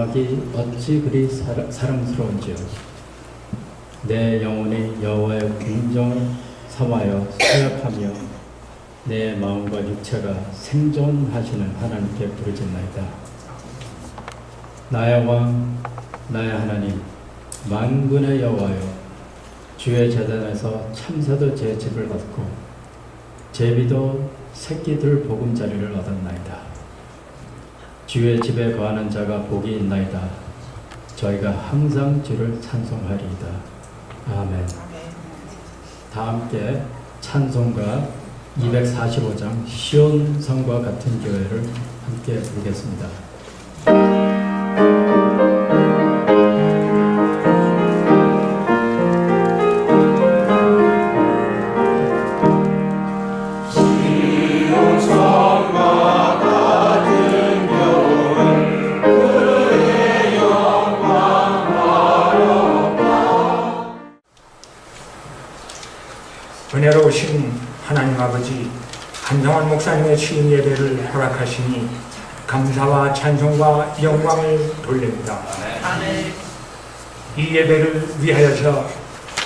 명하기 어찌 그리 사랑스러운지요. 내 영혼이 여호와의 궁정을 삼하여 수약하며 내 마음과 육체가 생존하시는 하나님께 부르짖나이다. 나의 왕, 나의 하나님, 만군의 여호와여, 주의 제단에서 참새도 제 집을 얻고 제비도 새끼들 보금자리를 얻었나이다. 주의 집에 거하는 자가 복이 있나이다. 저희가 항상 주를 찬송하리이다. 아멘. 다 함께 찬송가 245장 시온성과 같은 교회를 함께 부르겠습니다. 은혜로우신 하나님 아버지, 한정환 목사님의 시인 예배를 허락하시니 감사와 찬송과 영광을 돌립니다. 이 예배를 위하여서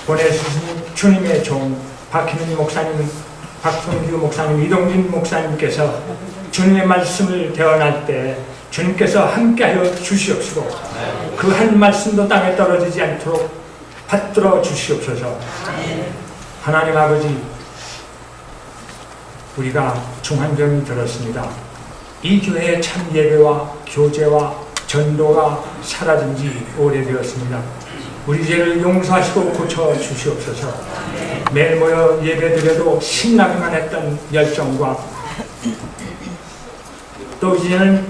보내주신 주님의 종 박희민 목사님, 박성규 목사님, 이동진 목사님께서 주님의 말씀을 대언할 때 주님께서 함께하여 주시옵시고 그 한 말씀도 땅에 떨어지지 않도록 받들어 주시옵소서. 하나님 아버지, 우리가 중한병이 들었습니다. 이 교회의 참 예배와 교제와 전도가 사라진 지 오래되었습니다. 우리 죄를 용서하시고 고쳐 주시옵소서. 매일 모여 예배드려도 신나기만 했던 열정과 또 이제는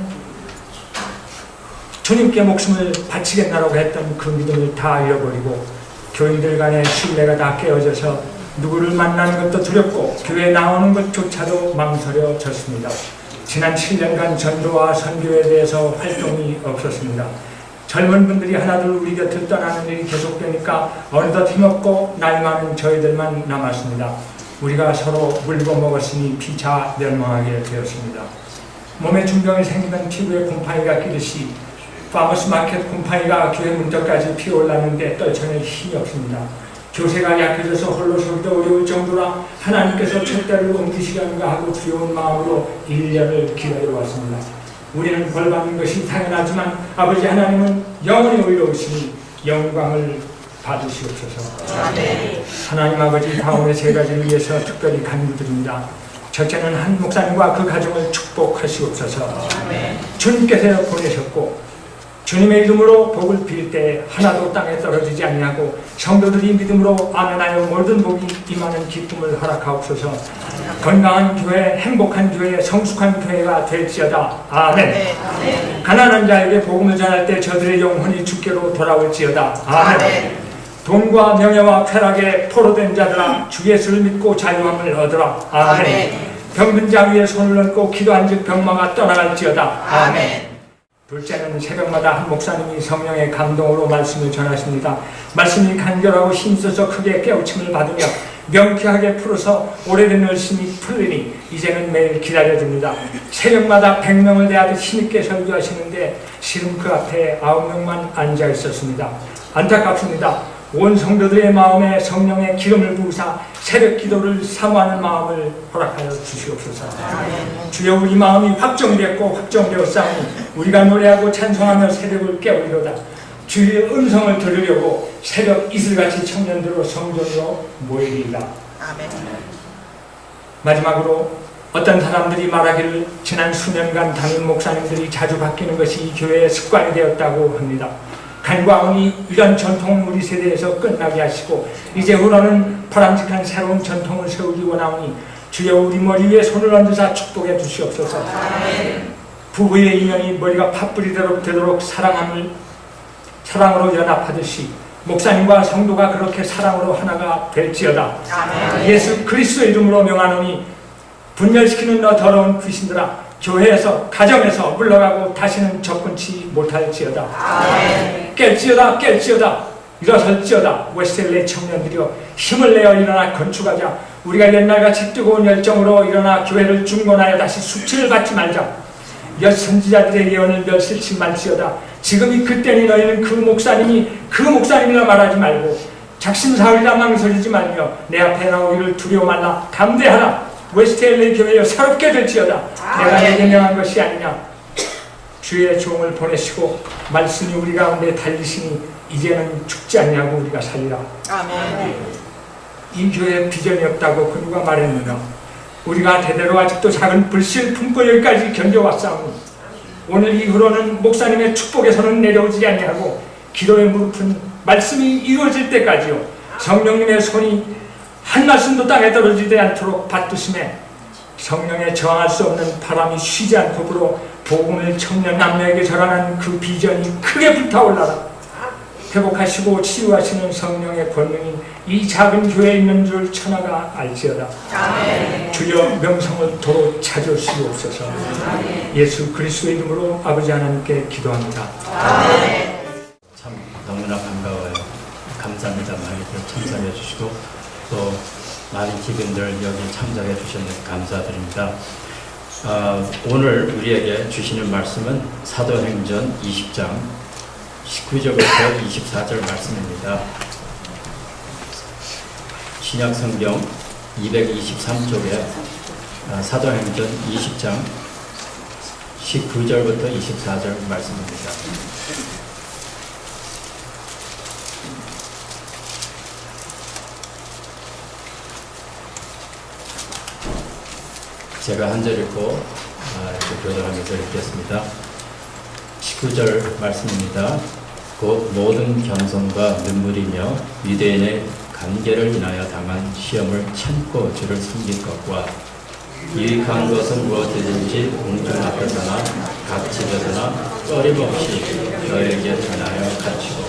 주님께 목숨을 바치겠나라고 했던 그 믿음을 다 잃어버리고 교인들 간의 신뢰가 다 깨어져서 누구를 만나는 것도 두렵고 교회에 나오는 것조차도 망설여졌습니다. 지난 7년간 전도와 선교에 대해서 활동이 없었습니다. 젊은 분들이 하나둘 우리 곁을 떠나는 일이 계속되니까 어느덧 힘없고 나이 많은 저희들만 남았습니다. 우리가 서로 물고 먹었으니 피차 멸망하게 되었습니다. 몸에 중병이 생기던 피부에 곰팡이가 끼듯이 파머스 마켓 곰팡이가 교회 문턱까지 피어올랐는데 떨쳐낼 힘이 없습니다. 교세가 약해져서 홀로 서기도 어려울 정도라 하나님께서 촛대를 옮기시려는가 하고 두려운 마음으로 1년을 기다려왔습니다. 우리는 벌받는 것이 당연하지만 아버지 하나님은 영원히 의로우시니 영광을 받으시옵소서. 아멘. 하나님 아버지, 다음에 세 가지를 위해서 특별히 간구드립니다. 첫째는 한 목사님과 그 가정을 축복하시옵소서. 아멘. 주님께서 보내셨고 주님의 이름으로 복을 빌 때 하나도 땅에 떨어지지 아니하고 성도들이 믿음으로 아멘하여 모든 복이 임하는 기쁨을 허락하옵소서. 건강한 교회, 행복한 교회, 성숙한 교회가 될지어다. 아멘. 가난한 자에게 복음을 전할 때 저들의 영혼이 주께로 돌아올지어다. 아멘. 돈과 명예와 쾌락에 포로된 자들아, 주 예수를 믿고 자유함을 얻으라. 아멘. 병든 자 위에 손을 얹고 기도한즉 병마가 떠나갈지어다. 아멘. 둘째는 새벽마다 한 목사님이 성령의 감동으로 말씀을 전하십니다. 말씀이 간결하고 힘써서 크게 깨우침을 받으며 명쾌하게 풀어서 오래된 열심이 풀리니 이제는 매일 기다려줍니다. 새벽마다 100명을 대하듯 힘있게 설교하시는데 실은 그 앞에 9명만 앉아 있었습니다. 안타깝습니다. 온 성도들의 마음에 성령의 기름을 부으사 새벽 기도를 사모하는 마음을 허락하여 주시옵소서. 주여, 우리 마음이 확정됐고 확정되었사오니 우리가 노래하고 찬송하며 새벽을 깨우리로다. 주의 음성을 들으려고 새벽 이슬같이 청년들로 성전으로 모이리이다. 마지막으로 어떤 사람들이 말하기를 지난 수년간 담임 목사님들이 자주 바뀌는 것이 이 교회의 습관이 되었다고 합니다. 간과하오니 이런 전통은 우리 세대에서 끝나게 하시고 이제후로는 바람직한 새로운 전통을 세우기 원하오니 주여, 우리 머리 위에 손을 얹으사 축복해 주시옵소서. 아멘. 부부의 인연이 머리가 팥불이 되도록 사랑으로 연합하듯이 목사님과 성도가 그렇게 사랑으로 하나가 될지어다. 아멘. 예수 그리스도의 이름으로 명하노니 분열시키는 너 더러운 귀신들아, 교회에서 가정에서 물러가고 다시는 접근치 못할지어다. 아멘. 깰지어다 일어설지어다. 웨스텔레 청년들이여, 힘을 내어 일어나 건축하자. 우리가 옛날같이 뜨거운 열정으로 일어나 교회를 중건하여 다시 수치를 받지 말자. 몇 선지자들의 예언을 멸실치 말지어다. 지금이 그때니 너희는 그 목사님이라 말하지 말고 작심사흘이라 망설이지 말며 내 앞에 나오기를 두려워 말라. 담대하라. 웨스트 LA 교회여 새롭게 될지어다. 내가 내게 명한 것이 아니냐. 주의 종을 보내시고 말씀이 우리 가운데 달리시니 이제는 죽지 않냐고 우리가 살리라. 아멘. 이 교회에 비전이 없다고 그 누가 말했느냐. 우리가 대대로 아직도 작은 불실 품고 여기까지 견뎌왔사오니 오늘 이후로는 목사님의 축복에서는 내려오지 아니하고 기도의 무릎은 말씀이 이루어질 때까지요 성령님의 손이 한 말씀도 땅에 떨어지지 않도록 받드심에 성령에 저항할 수 없는 바람이 쉬지 않고 불어 복음을 청년 남녀에게 전하는 그 비전이 크게 불타올라라. 회복하시고 치유하시는 성령의 권능이 이 작은 교회에 있는 줄 천하가 알지어다. 아멘. 주여 명성을 도로 찾아주시옵소서. 예수 그리스도의 이름으로 아버지 하나님께 기도합니다. 아멘. 참 너무나 반가워요. 감사합니다. 많이들 참석해 주시고 또 많은 기근들 여기 참석해 주셨는 감사드립니다. 오늘 우리에게 주시는 말씀은 사도행전 20장 19절부터 24절 말씀입니다. 신약성경 223쪽에 사도행전 20장 19절부터 24절 말씀입니다. 제가 한 절 읽고 교도하면서 읽겠습니다. 19절 말씀입니다. 곧 모든 겸손과 눈물이며 유대인의 관계를 인하여 당한 시험을 참고 주를 섬길 것과 유익한 것은 무엇이든지 공중 앞에서나 각 집에서나 꺼림없이 너에게 전하여 가르치고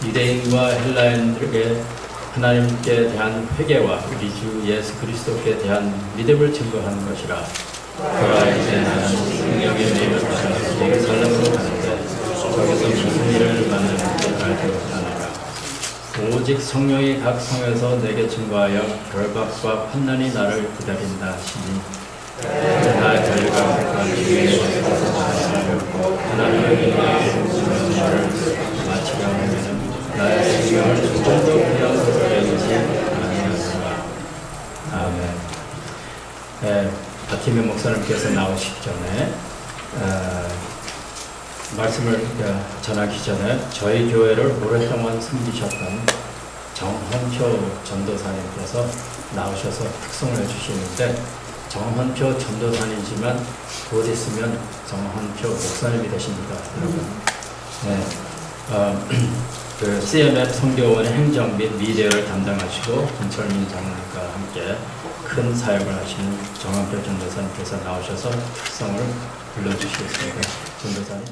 유대인과 헬라인들에게 하나님께 대한 회개와 우리 주 예수 그리스도께 대한 믿음을 증거하는 것이라. 그와 이제 나는 성령의 매임을 받아 예루살렘으로 가는데 거기서 무슨 일을 만나는지 알지 못하노라. 오직 성령이 각 성에서 내게 증거하여 결박과 환난이 나를 기다린다 하시니 나의 관리가 백한 주의 하나님의 은혜를 마치려 하면은 나의 생명을 조금도 부여서 여기지 아니하노라. 아멘. 네, 바티메 목사님께서 나오시기 전에 말씀을 전하기 전에 저희 교회를 오랫동안 섬기셨던 정헌표 전도사님께서 나오셔서 특송을 해주시는데 정헌표 전도사님이지만 곧 있으면 정헌표 목사님이 되십니다, 여러분. 네, 그 CMF 성교원의 행정 및 미디어를 담당하시고 김철민 장로님과 함께 큰 사역을 하시는 정헌표 전도사님께서 나오셔서 특성을 불러주시겠습니다. 전도사님.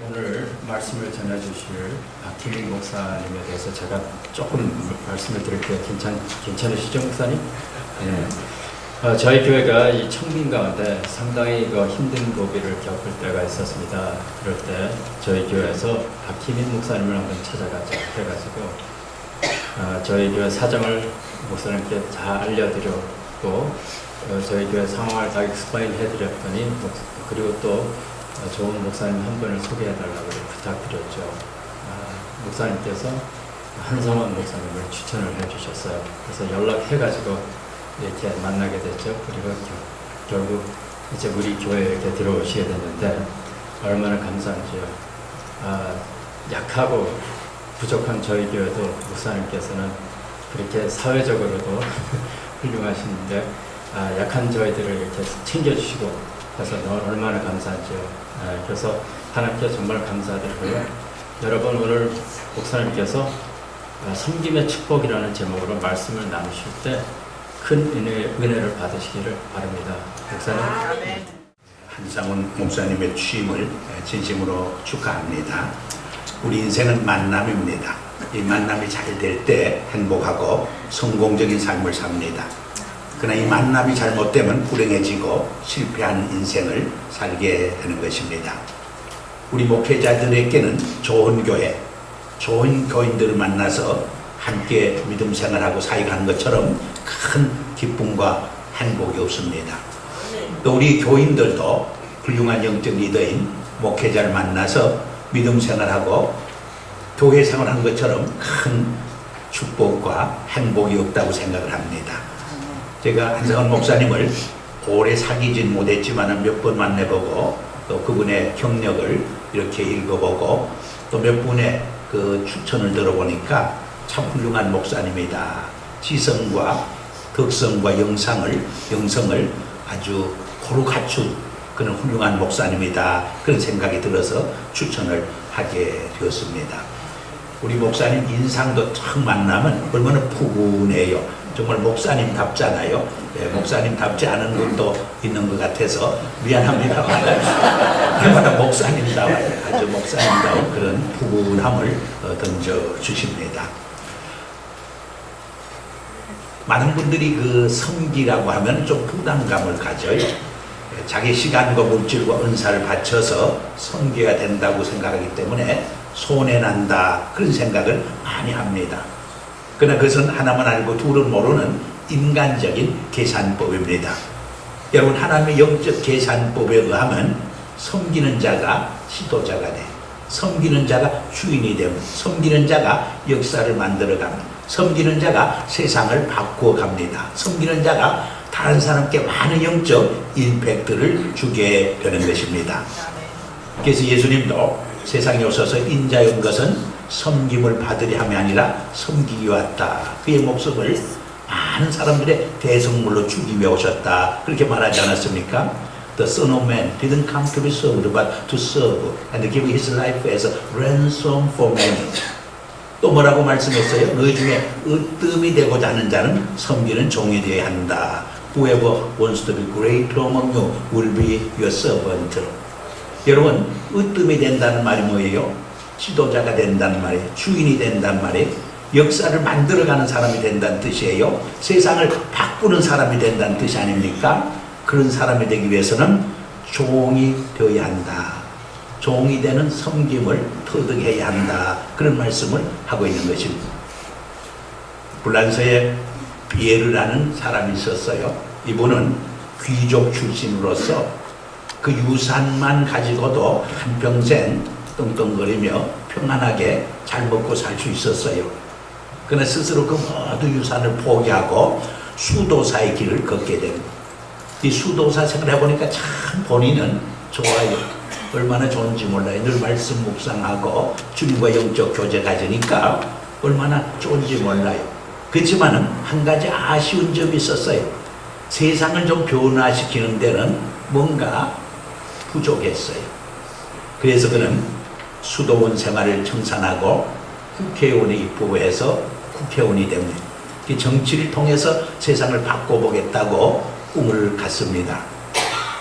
오늘 말씀을 전해주실 박희민 목사님에 대해서 제가 조금 말씀을 드릴게요. 괜찮으시죠, 목사님? 네. 저희 교회가 이 청빈 가운데 상당히 힘든 고비를 겪을 때가 있었습니다. 그럴 때 저희 교회에서 박희민 목사님을 한번 찾아가자 해가지고 저희 교회 사정을 목사님께 다 알려드렸고 저희 교회 상황을 다 익스플레인 해드렸더니 그리고 또 좋은 목사님 한 분을 소개해달라고 부탁드렸죠. 목사님께서 한성원 목사님을 추천을 해주셨어요. 그래서 연락해가지고 이렇게 만나게 됐죠. 그리고 결국 이제 우리 교회에 이렇게 들어오시게 됐는데 얼마나 감사한지요. 약하고 부족한 저희 교회도 목사님께서는 그렇게 사회적으로도 훌륭하신데 약한 저희들을 이렇게 챙겨주시고 그래서 얼마나 감사하죠. 그래서 하나님께 정말 감사드리고요. 여러분 오늘 목사님께서 섬김의 축복이라는 제목으로 말씀을 나누실 때 큰 은혜를 받으시기를 바랍니다. 목사님. 한상훈 목사님의 취임을 진심으로 축하합니다. 우리 인생은 만남입니다. 이 만남이 잘 될 때 행복하고 성공적인 삶을 삽니다. 그러나 이 만남이 잘못되면 불행해지고 실패한 인생을 살게 되는 것입니다. 우리 목회자들에게는 좋은 교회, 좋은 교인들을 만나서 함께 믿음 생활하고 사역하는 것처럼 큰 기쁨과 행복이 없습니다. 또 우리 교인들도 훌륭한 영적 리더인 목회자를 만나서 믿음 생활하고 교회 생활하는 것처럼 큰 축복과 행복이 없다고 생각을 합니다. 제가 한성원 목사님을 오래 사귀진 못했지만 몇 번 만나보고 또 그분의 경력을 이렇게 읽어보고 또 몇 분의 그 추천을 들어보니까 참 훌륭한 목사님이다. 지성과 덕성과 영성을 아주 고루 갖춘 그런 훌륭한 목사님이다. 그런 생각이 들어서 추천을 하게 되었습니다. 우리 목사님 인상도 참 만나면 얼마나 푸근해요. 정말 목사님답잖아요. 네, 목사님답지 않은 것도 있는 것 같아서 미안합니다만 해마다 목사님다워요. 아주 목사님다운 그런 푸근함을 던져주십니다. 많은 분들이 그 섬기라고 하면 좀 부담감을 가져요. 자기 시간과 물질과 은사를 바쳐서 섬겨야 된다고 생각하기 때문에 손해난다 그런 생각을 많이 합니다. 그러나 그것은 하나만 알고 둘은 모르는 인간적인 계산법입니다. 여러분 하나님의 영적 계산법에 의하면 섬기는 자가 지도자가 돼. 섬기는 자가 주인이 되면 섬기는 자가 역사를 만들어가면 섬기는 자가 세상을 바꾸어갑니다. 섬기는 자가 다른 사람께 많은 영적 임팩트를 주게 되는 것입니다. 그래서 예수님도 세상에 오셔서 인자에 온 것은 섬김을 받으려 함이 아니라 섬기기 왔다. 그의 목숨을 많은 사람들의 대성물로 주기 위해 오셨다. 그렇게 말하지 않았습니까? The Son of Man didn't come to be served but to serve and give his life as a ransom for many. 또 뭐라고 말씀했어요? 너희 중에 으뜸이 되고자 하는 자는 섬기는 종이 되어야 한다. Whoever wants to be great among you will be your servant. 여러분, 으뜸이 된다는 말이 뭐예요? 지도자가 된다는 말이에요. 주인이 된다는 말이에요. 역사를 만들어가는 사람이 된다는 뜻이에요. 세상을 바꾸는 사람이 된다는 뜻이 아닙니까? 그런 사람이 되기 위해서는 종이 되어야 한다. 종이 되는 섬김을 터득해야 한다. 그런 말씀을 하고 있는 것입니다. 불란서의 비에르라는 사람이 있었어요. 이분은 귀족 출신으로서 그 유산만 가지고도 한평생 떵떵거리며 평안하게 잘 먹고 살 수 있었어요. 그러나 스스로 그 모든 유산을 포기하고 수도사의 길을 걷게 됩니다. 이 수도사 생각을 해보니까 참 본인은 좋아요. 얼마나 좋은지 몰라요. 늘 말씀 묵상하고 주님과 영적 교제 가지니까 얼마나 좋은지 몰라요. 그렇지만은 한 가지 아쉬운 점이 있었어요. 세상을 좀 변화시키는 데는 뭔가 부족했어요. 그래서 그는 수도원 생활을 청산하고 국회의원에 입후보해서 국회의원이 됩니다. 정치를 통해서 세상을 바꿔보겠다고 꿈을 갖습니다.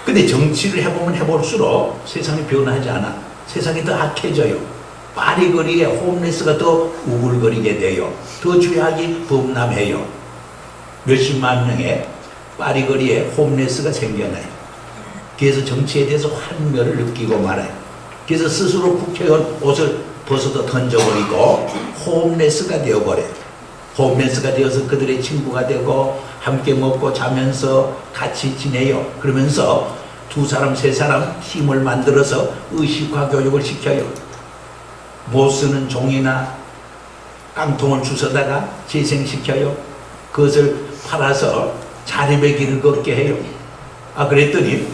근데 정치를 해보면 해볼수록 세상이 변하지 않아. 세상이 더 악해져요. 파리거리에 홈레스가 더 우글거리게 돼요. 더 죄악이 범람해요. 몇십만 명의 파리거리에 홈레스가 생겨나요. 그래서 정치에 대해서 환멸을 느끼고 말아요. 그래서 스스로 국회의원 옷을 벗어도 던져버리고 홈레스가 되어버려요. 홈레스가 되어서 그들의 친구가 되고 함께 먹고 자면서 같이 지내요. 그러면서 두 사람 세 사람 팀을 만들어서 의식화 교육을 시켜요. 못 쓰는 종이나 깡통을 주워다가 재생시켜요. 그것을 팔아서 자립의 길을 걷게 해요. 그랬더니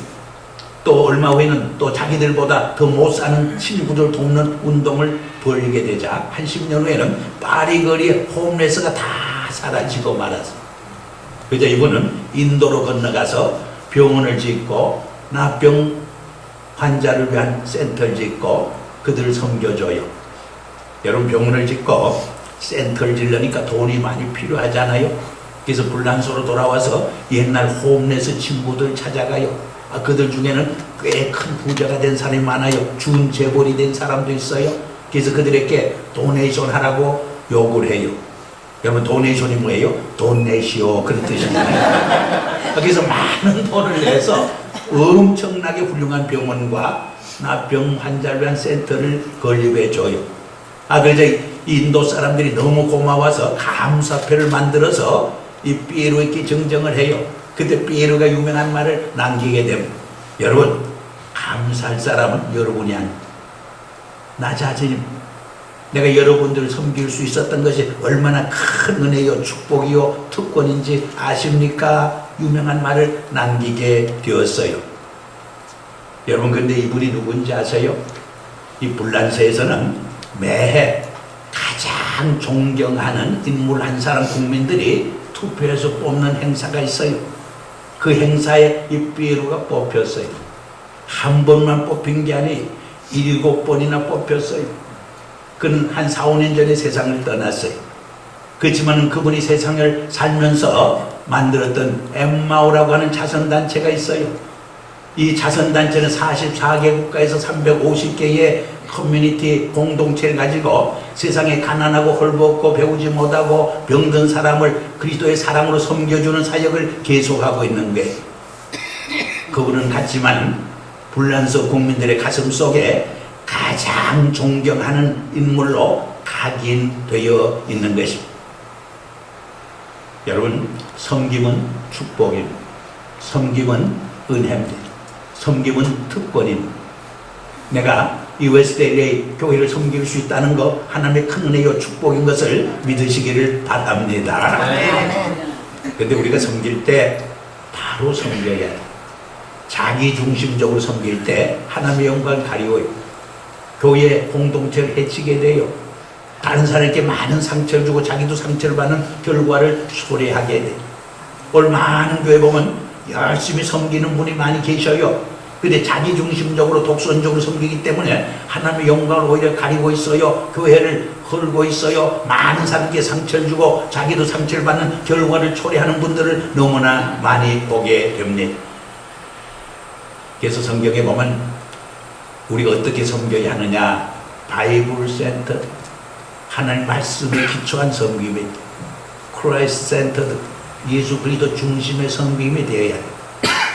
또 얼마 후에는 또 자기들보다 더 못 사는 친구들 돕는 운동을 벌이게 되자 한 10년 후에는 파리거리에 홈레스가 다 사라지고 말았어요. 그래서 이분은 인도로 건너가서 병원을 짓고 나병 환자를 위한 센터를 짓고 그들을 섬겨줘요. 여러분, 병원을 짓고 센터를 지으려니까 돈이 많이 필요하잖아요. 그래서 불란서로 돌아와서 옛날 홈레스 친구들 찾아가요. 그들 중에는 꽤 큰 부자가 된 사람이 많아요. 준재벌이 된 사람도 있어요. 그래서 그들에게 도네이션 하라고 요구를 해요. 여러분, 도네이션이 뭐예요? 돈 내시오, 그런 뜻이잖아요. 그래서 많은 돈을 내서 엄청나게 훌륭한 병원과 나병 환자를 위한 센터를 건립해줘요. 그래서 이 인도 사람들이 너무 고마워서 감사표를 만들어서 이 피에로에게 정정을 해요. 그때 피에로가 유명한 말을 남기게 됩니다. 여러분, 감사할 사람은 여러분이 아닙니다. 나 자신입니다. 내가 여러분들을 섬길 수 있었던 것이 얼마나 큰 은혜요, 축복이요, 특권인지 아십니까? 유명한 말을 남기게 되었어요. 여러분, 근데 이분이 누군지 아세요? 이 불란서에서는 매해 가장 존경하는 인물 한 사람 국민들이 투표해서 뽑는 행사가 있어요. 그 행사에 이 피에로가 뽑혔어요. 한 번만 뽑힌 게 아니 7번이나 뽑혔어요. 그는 한 4, 5년 전에 세상을 떠났어요. 그렇지만 그분이 세상을 살면서 만들었던 엠마오라고 하는 자선단체가 있어요. 이 자선단체는 44개 국가에서 350개의 커뮤니티 공동체를 가지고 세상에 가난하고 헐벗고 배우지 못하고 병든 사람을 그리스도의 사랑으로 섬겨주는 사역을 계속하고 있는 거예요. 그분은 같지만 불란서 국민들의 가슴 속에 가장 존경하는 인물로 각인되어 있는 것입니다. 여러분, 섬김은 축복입니다. 섬김은 은혜입니다. 섬김은 특권입니다. 내가 이 웨스트 LA 교회를 섬길 수 있다는 거 하나님의 큰 은혜요 축복인 것을 믿으시기를 바랍니다. 그런데 우리가 섬길 때 바로 섬겨야 돼. 자기 중심적으로 섬길 때 하나님의 영광을 가리워요. 교회 공동체를 해치게 돼요. 다른 사람에게 많은 상처를 주고 자기도 상처를 받는 결과를 초래하게 돼요. 오늘 많은 교회 보면 열심히 섬기는 분이 많이 계셔요. 근데 자기 중심적으로 독선적으로 섬기기 때문에 하나님의 영광을 오히려 가리고 있어요. 교회를 헐고 있어요. 많은 사람에게 상처를 주고 자기도 상처를 받는 결과를 초래하는 분들을 너무나 많이 보게 됩니다. 그래서 성경에 보면 우리가 어떻게 섬겨야 하느냐, 바이블 센터, 하나님 말씀에 기초한 섬김이, 크라이스트 센터드, 예수 그리스도 중심의 섬김이 되어야 해요.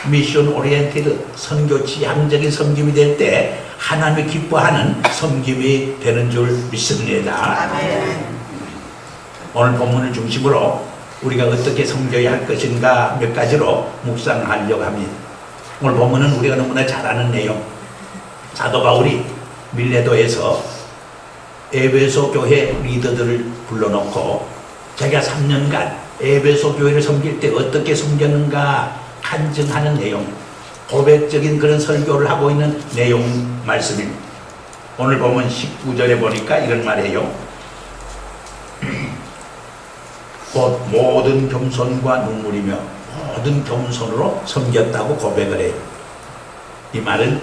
미션 오리엔티드, 선교 지향적인 섬김이 될 때 하나님이 기뻐하는 섬김이 되는 줄 믿습니다. 오늘 본문을 중심으로 우리가 어떻게 섬겨야 할 것인가 몇 가지로 묵상하려고 합니다. 오늘 보면은 우리가 너무나 잘 아는 내용, 사도 바울이 밀레도에서 에베소 교회 리더들을 불러놓고 자기가 3년간 에베소 교회를 섬길 때 어떻게 섬겼는가 간증하는 내용, 고백적인 그런 설교를 하고 있는 내용 말씀입니다. 오늘 보면 19절에 보니까 이런 말이에요. 곧 모든 겸손과 눈물이며 모든 겸손으로 섬겼다고 고백을 해요. 이 말은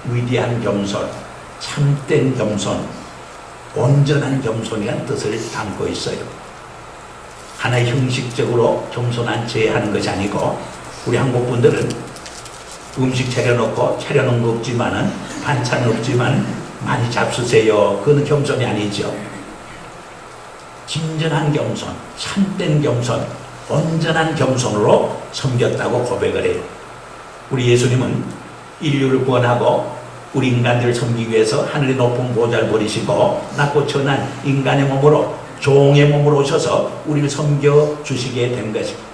위대한 겸손, 참된 겸손, 온전한 겸손이라는 뜻을 담고 있어요. 하나의 형식적으로 겸손한 체 하는 것이 아니고, 우리 한국 분들은 음식 차려놓고 차려놓은 거 없지만은 반찬 없지만 많이 잡수세요. 그건 겸손이 아니죠. 진정한 겸손, 참된 겸손, 온전한 겸손으로 섬겼다고 고백을 해요. 우리 예수님은 인류를 구원하고 우리 인간들을 섬기기 위해서 하늘의 높은 보좌를 버리시고 낮고 천한 인간의 몸으로, 종의 몸으로 오셔서 우리를 섬겨주시게 된 것입니다.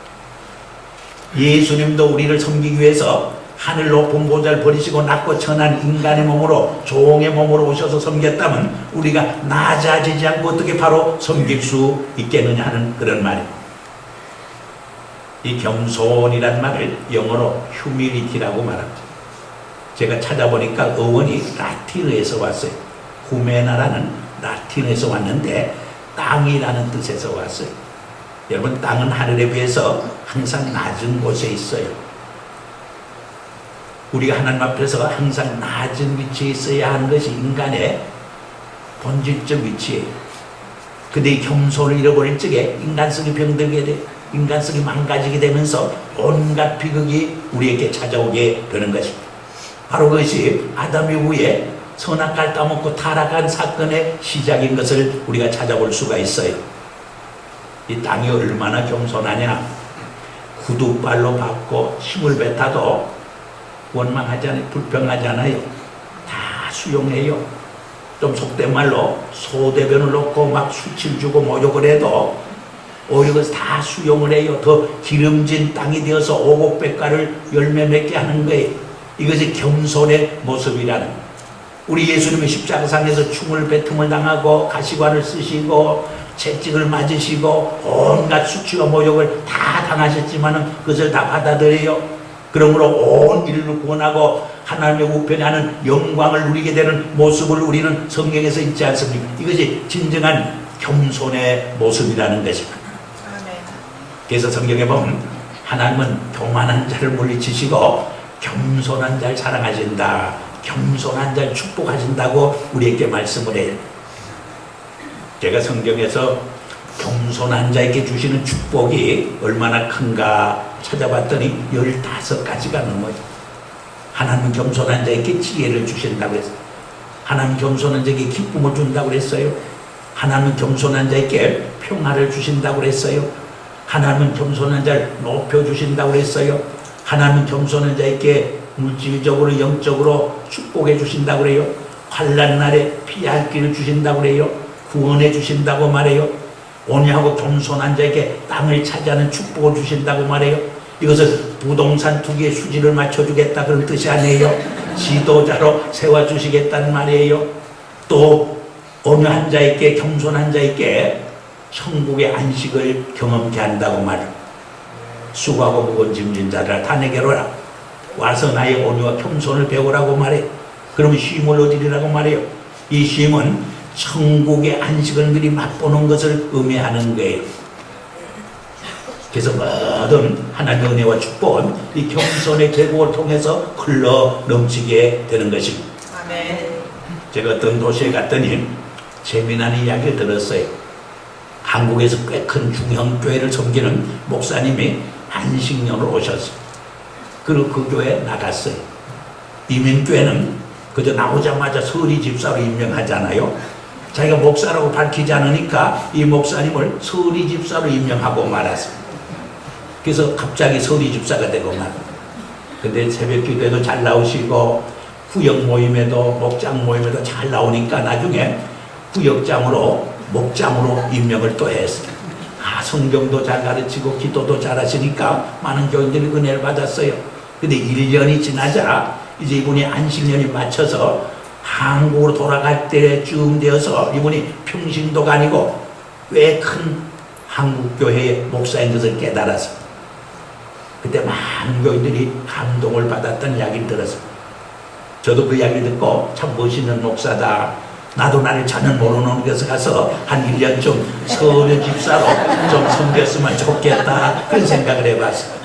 예수님도 우리를 섬기기 위해서 하늘 높은 보좌를 버리시고 낮고 천한 인간의 몸으로, 종의 몸으로 오셔서 섬겼다면 우리가 낮아지지 않고 어떻게 바로 섬길 수 있겠느냐 하는 그런 말입니다. 이 겸손이란 말을 영어로 humility라고 말합니다. 제가 찾아보니까 어원이 라틴어에서 왔어요. 후메나라는 라틴어에서 왔는데 땅이라는 뜻에서 왔어요. 여러분, 땅은 하늘에 비해서 항상 낮은 곳에 있어요. 우리가 하나님 앞에서 항상 낮은 위치에 있어야 하는 것이 인간의 본질적 위치예요. 근데 이 겸손을 잃어버릴 적에 인간성이 병들게 돼, 인간성이 망가지게 되면서 온갖 비극이 우리에게 찾아오게 되는 것입니다. 바로 그것이 아담 이후에 선악과를 따먹고 타락한 사건의 시작인 것을 우리가 찾아볼 수가 있어요. 이 땅이 얼마나 겸손하냐. 구두발로 밟고 힘을 뱉어도 원망하지 않아요. 불평하지 않아요. 다 수용해요. 좀 속된 말로 소대변을 놓고 막 수치를 주고 모욕을 해도 오히려 그것을 다 수용을 해요. 더 기름진 땅이 되어서 오곡백과를 열매 맺게 하는 거예요. 이것이 겸손의 모습이라는. 우리 예수님의 십자가상에서 충을 배틈을 당하고 가시관을 쓰시고 채찍을 맞으시고 온갖 수치와 모욕을 다 당하셨지만 그것을 다 받아들여요. 그러므로 온 인류를 구원하고 하나님의 우편에 하는 영광을 누리게 되는 모습을 우리는 성경에서 읽지 않습니까? 이것이 진정한 겸손의 모습이라는 것입니다. 그래서 성경에 보면 하나님은 교만한 자를 물리치시고 겸손한 자를 사랑하신다, 겸손한 자를 축복하신다고 우리에게 말씀을 해요. 제가 성경에서 겸손한 자에게 주시는 축복이 얼마나 큰가 찾아봤더니 15가지가 넘어요. 하나님은 겸손한 자에게 지혜를 주신다고 했어요. 하나님은 겸손한 자에게 기쁨을 준다고 했어요. 하나님은 겸손한 자에게 평화를 주신다고 했어요. 하나님은 겸손한 자를 높여주신다고 했어요. 하나님은 겸손한 자에게 물질적으로 영적으로 축복해 주신다고 그래요. 환난 날에 피할 길을 주신다고 그래요. 구원해 주신다고 말해요. 온유하고 겸손한 자에게 땅을 차지하는 축복을 주신다고 말해요. 이것은 부동산 투기의 수지를 맞춰주겠다 그런 뜻이 아니에요. 지도자로 세워주시겠다는 말이에요. 또 온유한 자에게, 겸손한 자에게 천국의 안식을 경험케 한다고 말해요. 수고하고 무거운 짐진 자들아 다 내게로 오라. 와서 나의 온유와 겸손을 배우라고 말해요. 그러면 쉼을 얻으리라고 말해요. 이 쉼은 천국의 안식을 미리 맛보는 것을 의미하는 거예요. 그래서 모든 하나님의 은혜와 축복은 이 겸손의 계곡을 통해서 흘러 넘치게 되는 것입니다. 아멘. 제가 어떤 도시에 갔더니 재미난 이야기를 들었어요. 한국에서 꽤 큰 중형교회를 섬기는 목사님이 안식년으로 오셨어요. 그리고 그 교회에 나갔어요. 이민교회는 그저 나오자마자 서리 집사로 임명하잖아요. 자기가 목사라고 밝히지 않으니까 이 목사님을 서리 집사로 임명하고 말았습니다. 그래서 갑자기 서리 집사가 되고 말았어요. 근데 새벽 기도에도 잘 나오시고 구역 모임에도 목장 모임에도 잘 나오니까 나중에 구역장으로 목장으로 임명을 또 했어요. 아, 성경도 잘 가르치고 기도도 잘 하시니까 많은 교인들이 은혜를 받았어요. 근데 1년이 지나자 이제 이분이 안식년이 맞춰서 한국으로 돌아갈 때쯤 되어서 이분이 평신도가 아니고 꽤 큰 한국교회의 목사인 것을 깨달아서 그때 많은 교인들이 감동을 받았던 이야기를 들었어요. 저도 그 이야기를 듣고 참 멋있는 목사다. 나도 나를 전혀 모르는 곳에 가서 한 1년쯤 서류 집사로 좀 섬겼으면 좋겠다. 그런 생각을 해봤어요.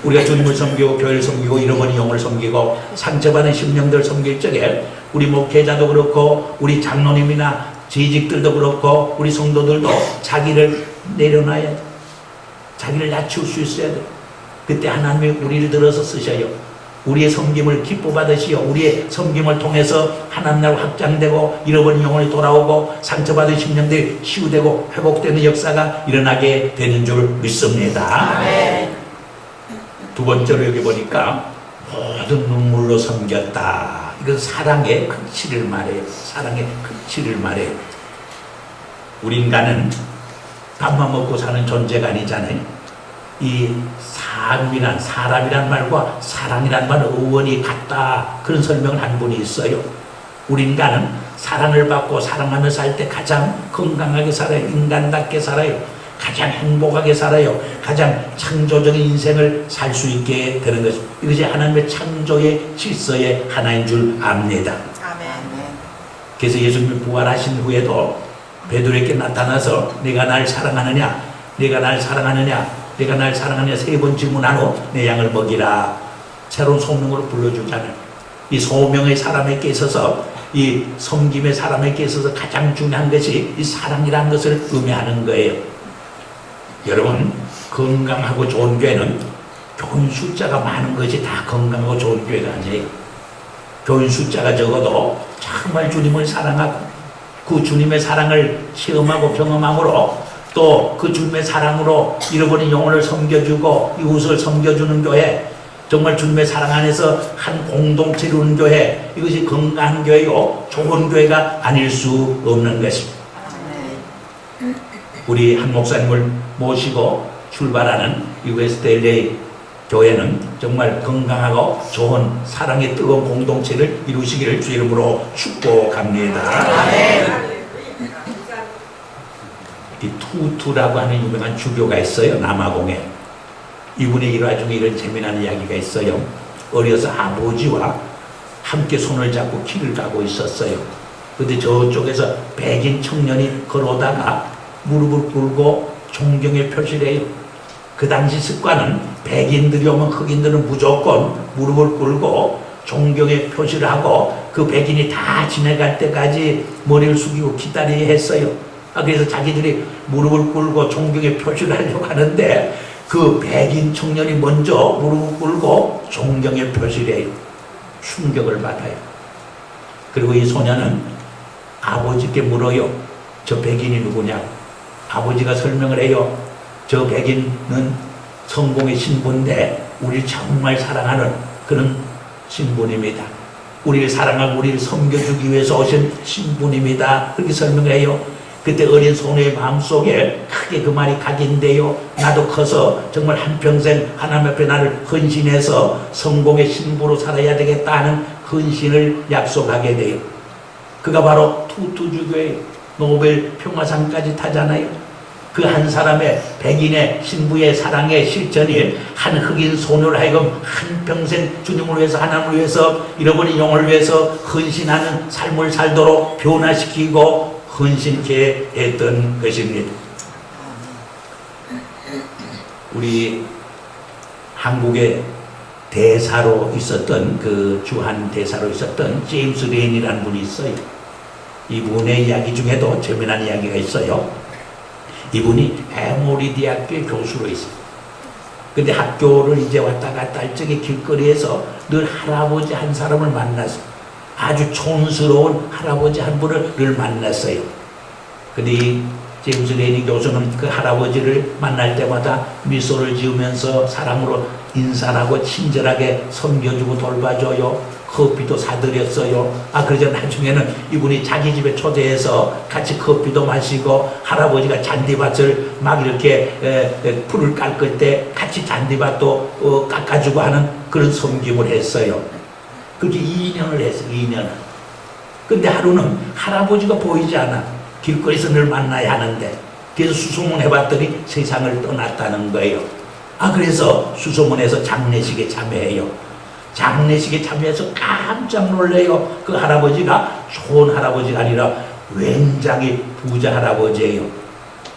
우리가 주님을 섬기고 교회를 섬기고 잃어버린 영을 섬기고 상처받은 심령들 섬길 적에 우리 목회자도 그렇고 우리 장로님이나 재직들도 그렇고 우리 성도들도 자기를 내려놔야 돼. 자기를 낮출 수 있어야 돼. 그때 하나님이 우리를 들어서 쓰셔요. 우리의 섬김을 기뻐 받으시오. 우리의 섬김을 통해서 하나님 나라 확장되고 잃어버린 영혼이 돌아오고 상처받은 심령들이 치유되고 회복되는 역사가 일어나게 되는 줄 믿습니다. 아멘. 두 번째로 여기 보니까 모든 눈물로 섬겼다. 이건 사랑의 극치를 말해요. 사랑의 극치를 말해요. 우리 인간은 밥만 먹고 사는 존재가 아니잖아요. 이 사람이란 말과 사랑이란 말은 어원이 같다. 그런 설명을 한 분이 있어요. 우리 인간은 사랑을 받고 사랑하며 살 때 가장 건강하게 살아요. 인간답게 살아요. 가장 행복하게 살아요. 가장 창조적인 인생을 살 수 있게 되는 것입니다. 이것이 하나님의 창조의 질서의 하나인 줄 압니다. 아멘. 그래서 예수님이 부활하신 후에도 베드로에게 나타나서 내가 날 사랑하느냐, 내가 날 사랑하느냐, 내가 날 사랑하느냐 3번 질문한 후 내 양을 먹이라. 새로운 소명으로 불러주잖아요. 이 소명의 사람에게 있어서 이 섬김의 사람에게 있어서 가장 중요한 것이 이 사랑이라는 것을 의미하는 거예요. 여러분, 건강하고 좋은 교회는 교인 숫자가 많은 것이 다 건강하고 좋은 교회가 아니에요. 교인 숫자가 적어도 정말 주님을 사랑하고 그 주님의 사랑을 체험하고 경험함으로 또 그 주님의 사랑으로 잃어버린 영혼을 섬겨주고 이웃을 섬겨주는 교회, 정말 주님의 사랑 안에서 한 공동체 이루는 교회, 이것이 건강한 교회요 좋은 교회가 아닐 수 없는 것입니다. 우리 한 목사님을 모시고 출발하는 US LA 교회는 정말 건강하고 좋은 사랑의 뜨거운 공동체를 이루시기를 주 이름으로 축복합니다. 이 투투라고 하는 유명한 주교가 있어요. 남아공에. 이분의 일화 중에 이런 재미난 이야기가 있어요. 어려서 아버지와 함께 손을 잡고 길을 가고 있었어요. 그런데 저쪽에서 백인 청년이 걸어오다가 무릎을 꿇고 존경의 표시를 해요. 그 당시 습관은 백인들이 오면 흑인들은 무조건 무릎을 꿇고 존경의 표시를 하고 그 백인이 다 지나갈 때까지 머리를 숙이고 기다리게 했어요. 그래서 자기들이 무릎을 꿇고 존경의 표시를 하려고 하는데 그 백인 청년이 먼저 무릎을 꿇고 존경의 표시를 해요. 충격을 받아요. 그리고 이 소년은 아버지께 물어요. 저 백인이 누구냐고. 아버지가 설명을 해요. 저 백인은 성공의 신부인데 우리를 정말 사랑하는 그런 신부입니다. 우리를 사랑하고 우리를 섬겨주기 위해서 오신 신부입니다. 그렇게 설명을 해요. 그때 어린 소녀의 마음속에 크게 그 말이 각인돼요. 나도 커서 정말 한평생 하나님 앞에 나를 헌신해서 성공의 신부로 살아야 되겠다는 헌신을 약속하게 돼요. 그가 바로 투투주교의 노벨 평화상까지 타잖아요. 그 한 사람의 백인의 신부의 사랑의 실천이 한 흑인 소녀를 하여금 한평생 주님을 위해서 하나님을 위해서 잃어버린 영혼을 위해서 헌신하는 삶을 살도록 변화시키고 헌신케 했던 것입니다. 우리 한국의 대사로 있었던 그 주한 대사로 있었던 제임스 레인이라는 분이 있어요. 이분의 이야기 중에도 재미난 이야기가 있어요. 이분이 에모리 대학교의 교수로 있어요. 근데 학교를 이제 왔다 갔다 할 적에 길거리에서 늘 할아버지 한 사람을 만났어요. 아주 촌스러운 할아버지 한 분을 늘 만났어요. 근데 이 제임스 레니 교수는 그 할아버지를 만날 때마다 미소를 지으면서 사랑으로 인사하고 친절하게 섬겨주고 돌봐줘요. 커피도 사드렸어요. 그러자 나중에는 이분이 자기 집에 초대해서 같이 커피도 마시고 할아버지가 잔디밭을 막 이렇게 풀을 깎을 때 같이 잔디밭도 깎아주고 하는 그런 섬김을 했어요. 그렇게 2년을 했어요. 2년. 근데 하루는 할아버지가 보이지 않아. 길거리에서 늘 만나야 하는데 그래서 수소문 해봤더니 세상을 떠났다는 거예요. 그래서 수소문에서 장례식에 참여해요. 장례식에 참여해서 깜짝 놀래요. 그 할아버지가 좋은 할아버지가 아니라 굉장히 부자 할아버지예요.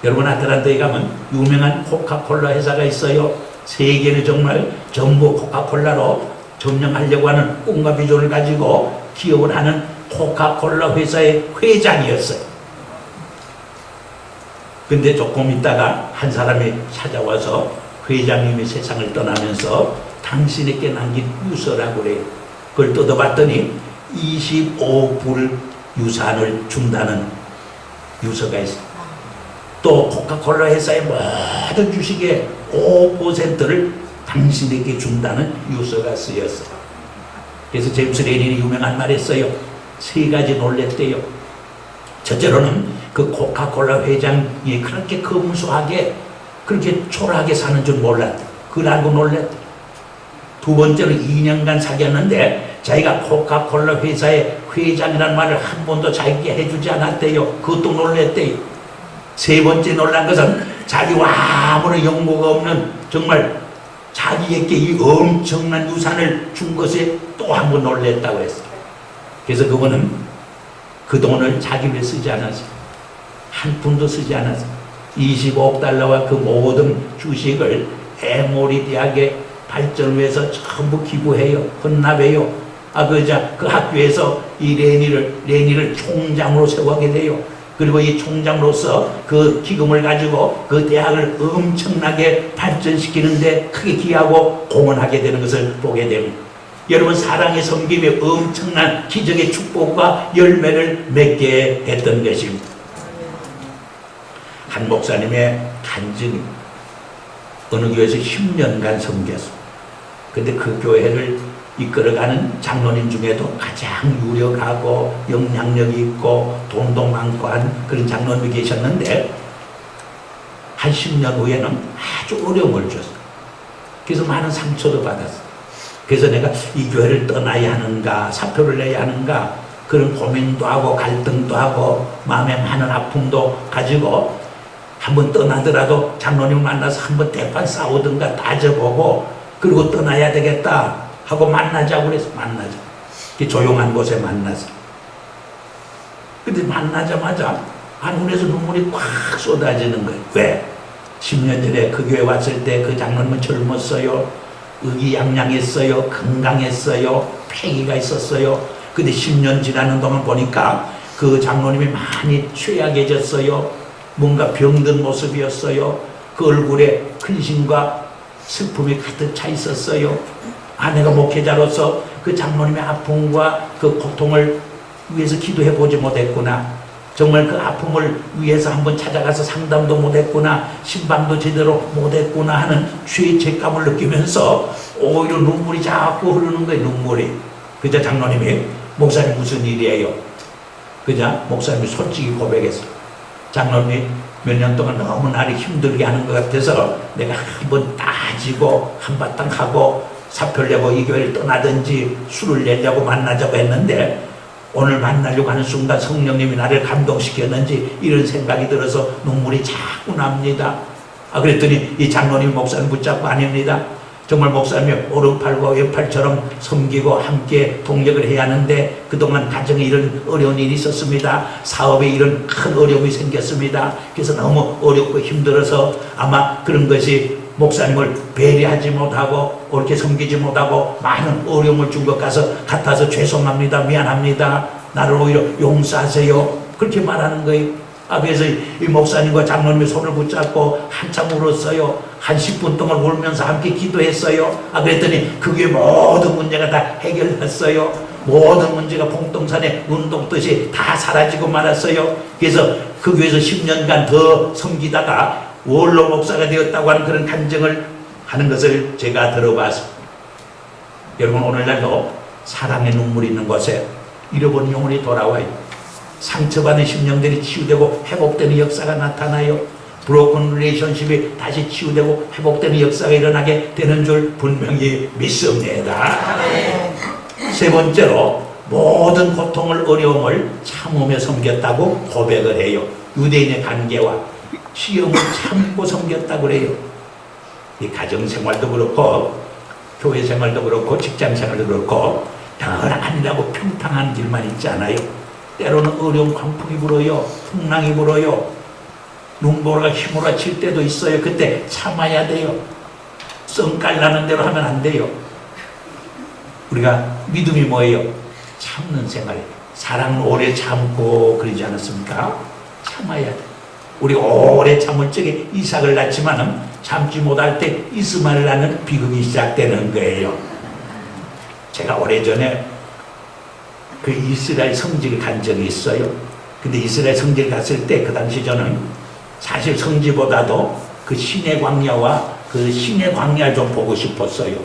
여러분 아틀란타에 가면 유명한 코카콜라 회사가 있어요. 세계를 정말 전부 코카콜라로 점령하려고 하는 꿈과 비전을 가지고 기업을 하는 코카콜라 회사의 회장이었어요. 근데 조금 있다가 한 사람이 찾아와서 회장님이 세상을 떠나면서 당신에게 남긴 유서라고 그래요. 그걸 뜯어봤더니 25불 유산을 준다는 유서가 있어요. 또 코카콜라 회사의 모든 주식의 5%를 당신에게 준다는 유서가 쓰였어요. 그래서 제임스 레닌이 유명한 말이 있어요. 세 가지 놀랬대요. 첫째로는 그 코카콜라 회장이 그렇게 검소하게 그렇게 초라하게 사는 줄 몰랐대. 그걸 알고 놀랬대. 두 번째는 2년간 사귀었는데 자기가 코카콜라 회사의 회장이라는 말을 한 번도 자기에게 해주지 않았대요. 그것도 놀랬대요. 세 번째 놀란 것은 자기와 아무런 연고가 없는 정말 자기에게 이 엄청난 유산을 준 것에 또 한 번 놀랬다고 했어요. 그래서 그거는 그 돈을 자기 위해 쓰지 않았어요. 한 푼도 쓰지 않았어요. 25억 달러와 그 모든 주식을 에모리 대학의 발전을 위해서 전부 기부해요. 헌납해요. 그 학교에서 이 레니를 총장으로 세우게 돼요. 그리고 이 총장으로서 그 기금을 가지고 그 대학을 엄청나게 발전시키는데 크게 기여하고 공헌하게 되는 것을 보게 됩니다. 여러분 사랑의 섬김이 엄청난 기적의 축복과 열매를 맺게 했던 것입니다. 한 목사님의 간증이 어느 교회에서 10년간 섬겼습니다. 근데 그 교회를 이끌어가는 장로님 중에도 가장 유력하고 영향력이 있고 돈도 많고 한 그런 장로님이 계셨는데 한 10년 후에는 아주 어려움을 줬어요. 그래서 많은 상처도 받았어요. 그래서 내가 이 교회를 떠나야 하는가 사표를 내야 하는가 그런 고민도 하고 갈등도 하고 마음에 많은 아픔도 가지고 한번 떠나더라도 장로님을 만나서 한번 대판 싸우든가 따져보고 그리고 떠나야 되겠다 하고 만나자고 그래서 만나자. 조용한 곳에 만나서. 근데 만나자마자 눈에서 눈물이 꽉 쏟아지는 거예요. 왜? 10년 전에 그 교회 왔을 때 그 장로님은 젊었어요. 의기양양했어요. 건강했어요. 패기가 있었어요. 근데 10년 지나는 동안 보니까 그 장로님이 많이 취약해졌어요. 뭔가 병든 모습이었어요. 그 얼굴에 근심과 슬픔이 가득 차 있었어요. 내가 목회자로서 그 장로님의 아픔과 그 고통을 위해서 기도해 보지 못했구나. 정말 그 아픔을 위해서 한번 찾아가서 상담도 못했구나. 신방도 제대로 못했구나 하는 죄책감을 느끼면서 오히려 눈물이 자꾸 흐르는 거예요. 눈물이. 그자 장로님이 목사님 무슨 일이에요? 그자 목사님이 솔직히 고백했어요. 장로님이 몇 년 동안 너무 나를 힘들게 하는 것 같아서 내가 한번 따지고 한바탕 하고 사표를 내고 이 교회를 떠나든지 술을 내려고 만나자고 했는데 오늘 만나려고 하는 순간 성령님이 나를 감동시켰는지 이런 생각이 들어서 눈물이 자꾸 납니다. 그랬더니 이 장로님 목사님 붙잡고 아닙니다. 정말 목사님이 오른팔과 왼팔처럼 섬기고 함께 동력을 해야 하는데 그동안 가정에 이런 어려운 일이 있었습니다. 사업에 이런 큰 어려움이 생겼습니다. 그래서 너무 어렵고 힘들어서 아마 그런 것이 목사님을 배려하지 못하고 옳게 섬기지 못하고 많은 어려움을 준 것 같아서 죄송합니다. 미안합니다. 나를 오히려 용서하세요. 그렇게 말하는 거예요. 그래서 이 목사님과 장로님이 손을 붙잡고 한참 울었어요. 한 10분 동안 울면서 함께 기도했어요. 그랬더니 그게 모든 문제가 다 해결됐어요. 모든 문제가 봉동산에 눈 녹듯이 다 사라지고 말았어요. 그래서 그 교회에서 10년간 더 섬기다가 원로 목사가 되었다고 하는 그런 간증을 하는 것을 제가 들어봤습니다. 여러분 오늘날도 사랑의 눈물이 있는 곳에 잃어버린 영혼이 돌아와요. 상처받은 심령들이 치유되고 회복되는 역사가 나타나요. 브로큰 릴레이션십이 다시 치유되고 회복되는 역사가 일어나게 되는 줄 분명히 믿습니다. 세 번째로 모든 고통을 어려움을 참으며 섬겼다고 고백을 해요. 유대인의 관계와 시험을 참고 섬겼다고 그래요. 이 가정생활도 그렇고 교회 생활도 그렇고 직장 생활도 그렇고 늘 아니라고 평탄한 길만 있지 않아요. 때로는 어려운 광풍이 불어요. 풍랑이 불어요. 눈보라가 휘몰아칠 때도 있어요. 그때 참아야 돼요. 썽깔 나는 대로 하면 안 돼요. 우리가 믿음이 뭐예요? 참는 생활이에요. 사랑은 오래 참고 그러지 않았습니까? 참아야 돼. 우리 오래 참을 적에 이삭을 낳지만은 참지 못할 때 이스마엘을 낳는 비극이 시작되는 거예요. 제가 오래전에 그 이스라엘 성지를 간 적이 있어요. 근데 이스라엘 성지를 갔을 때 그 당시 저는 사실 성지보다도 그 시내 광야와 그 시내 광야를 좀 보고 싶었어요.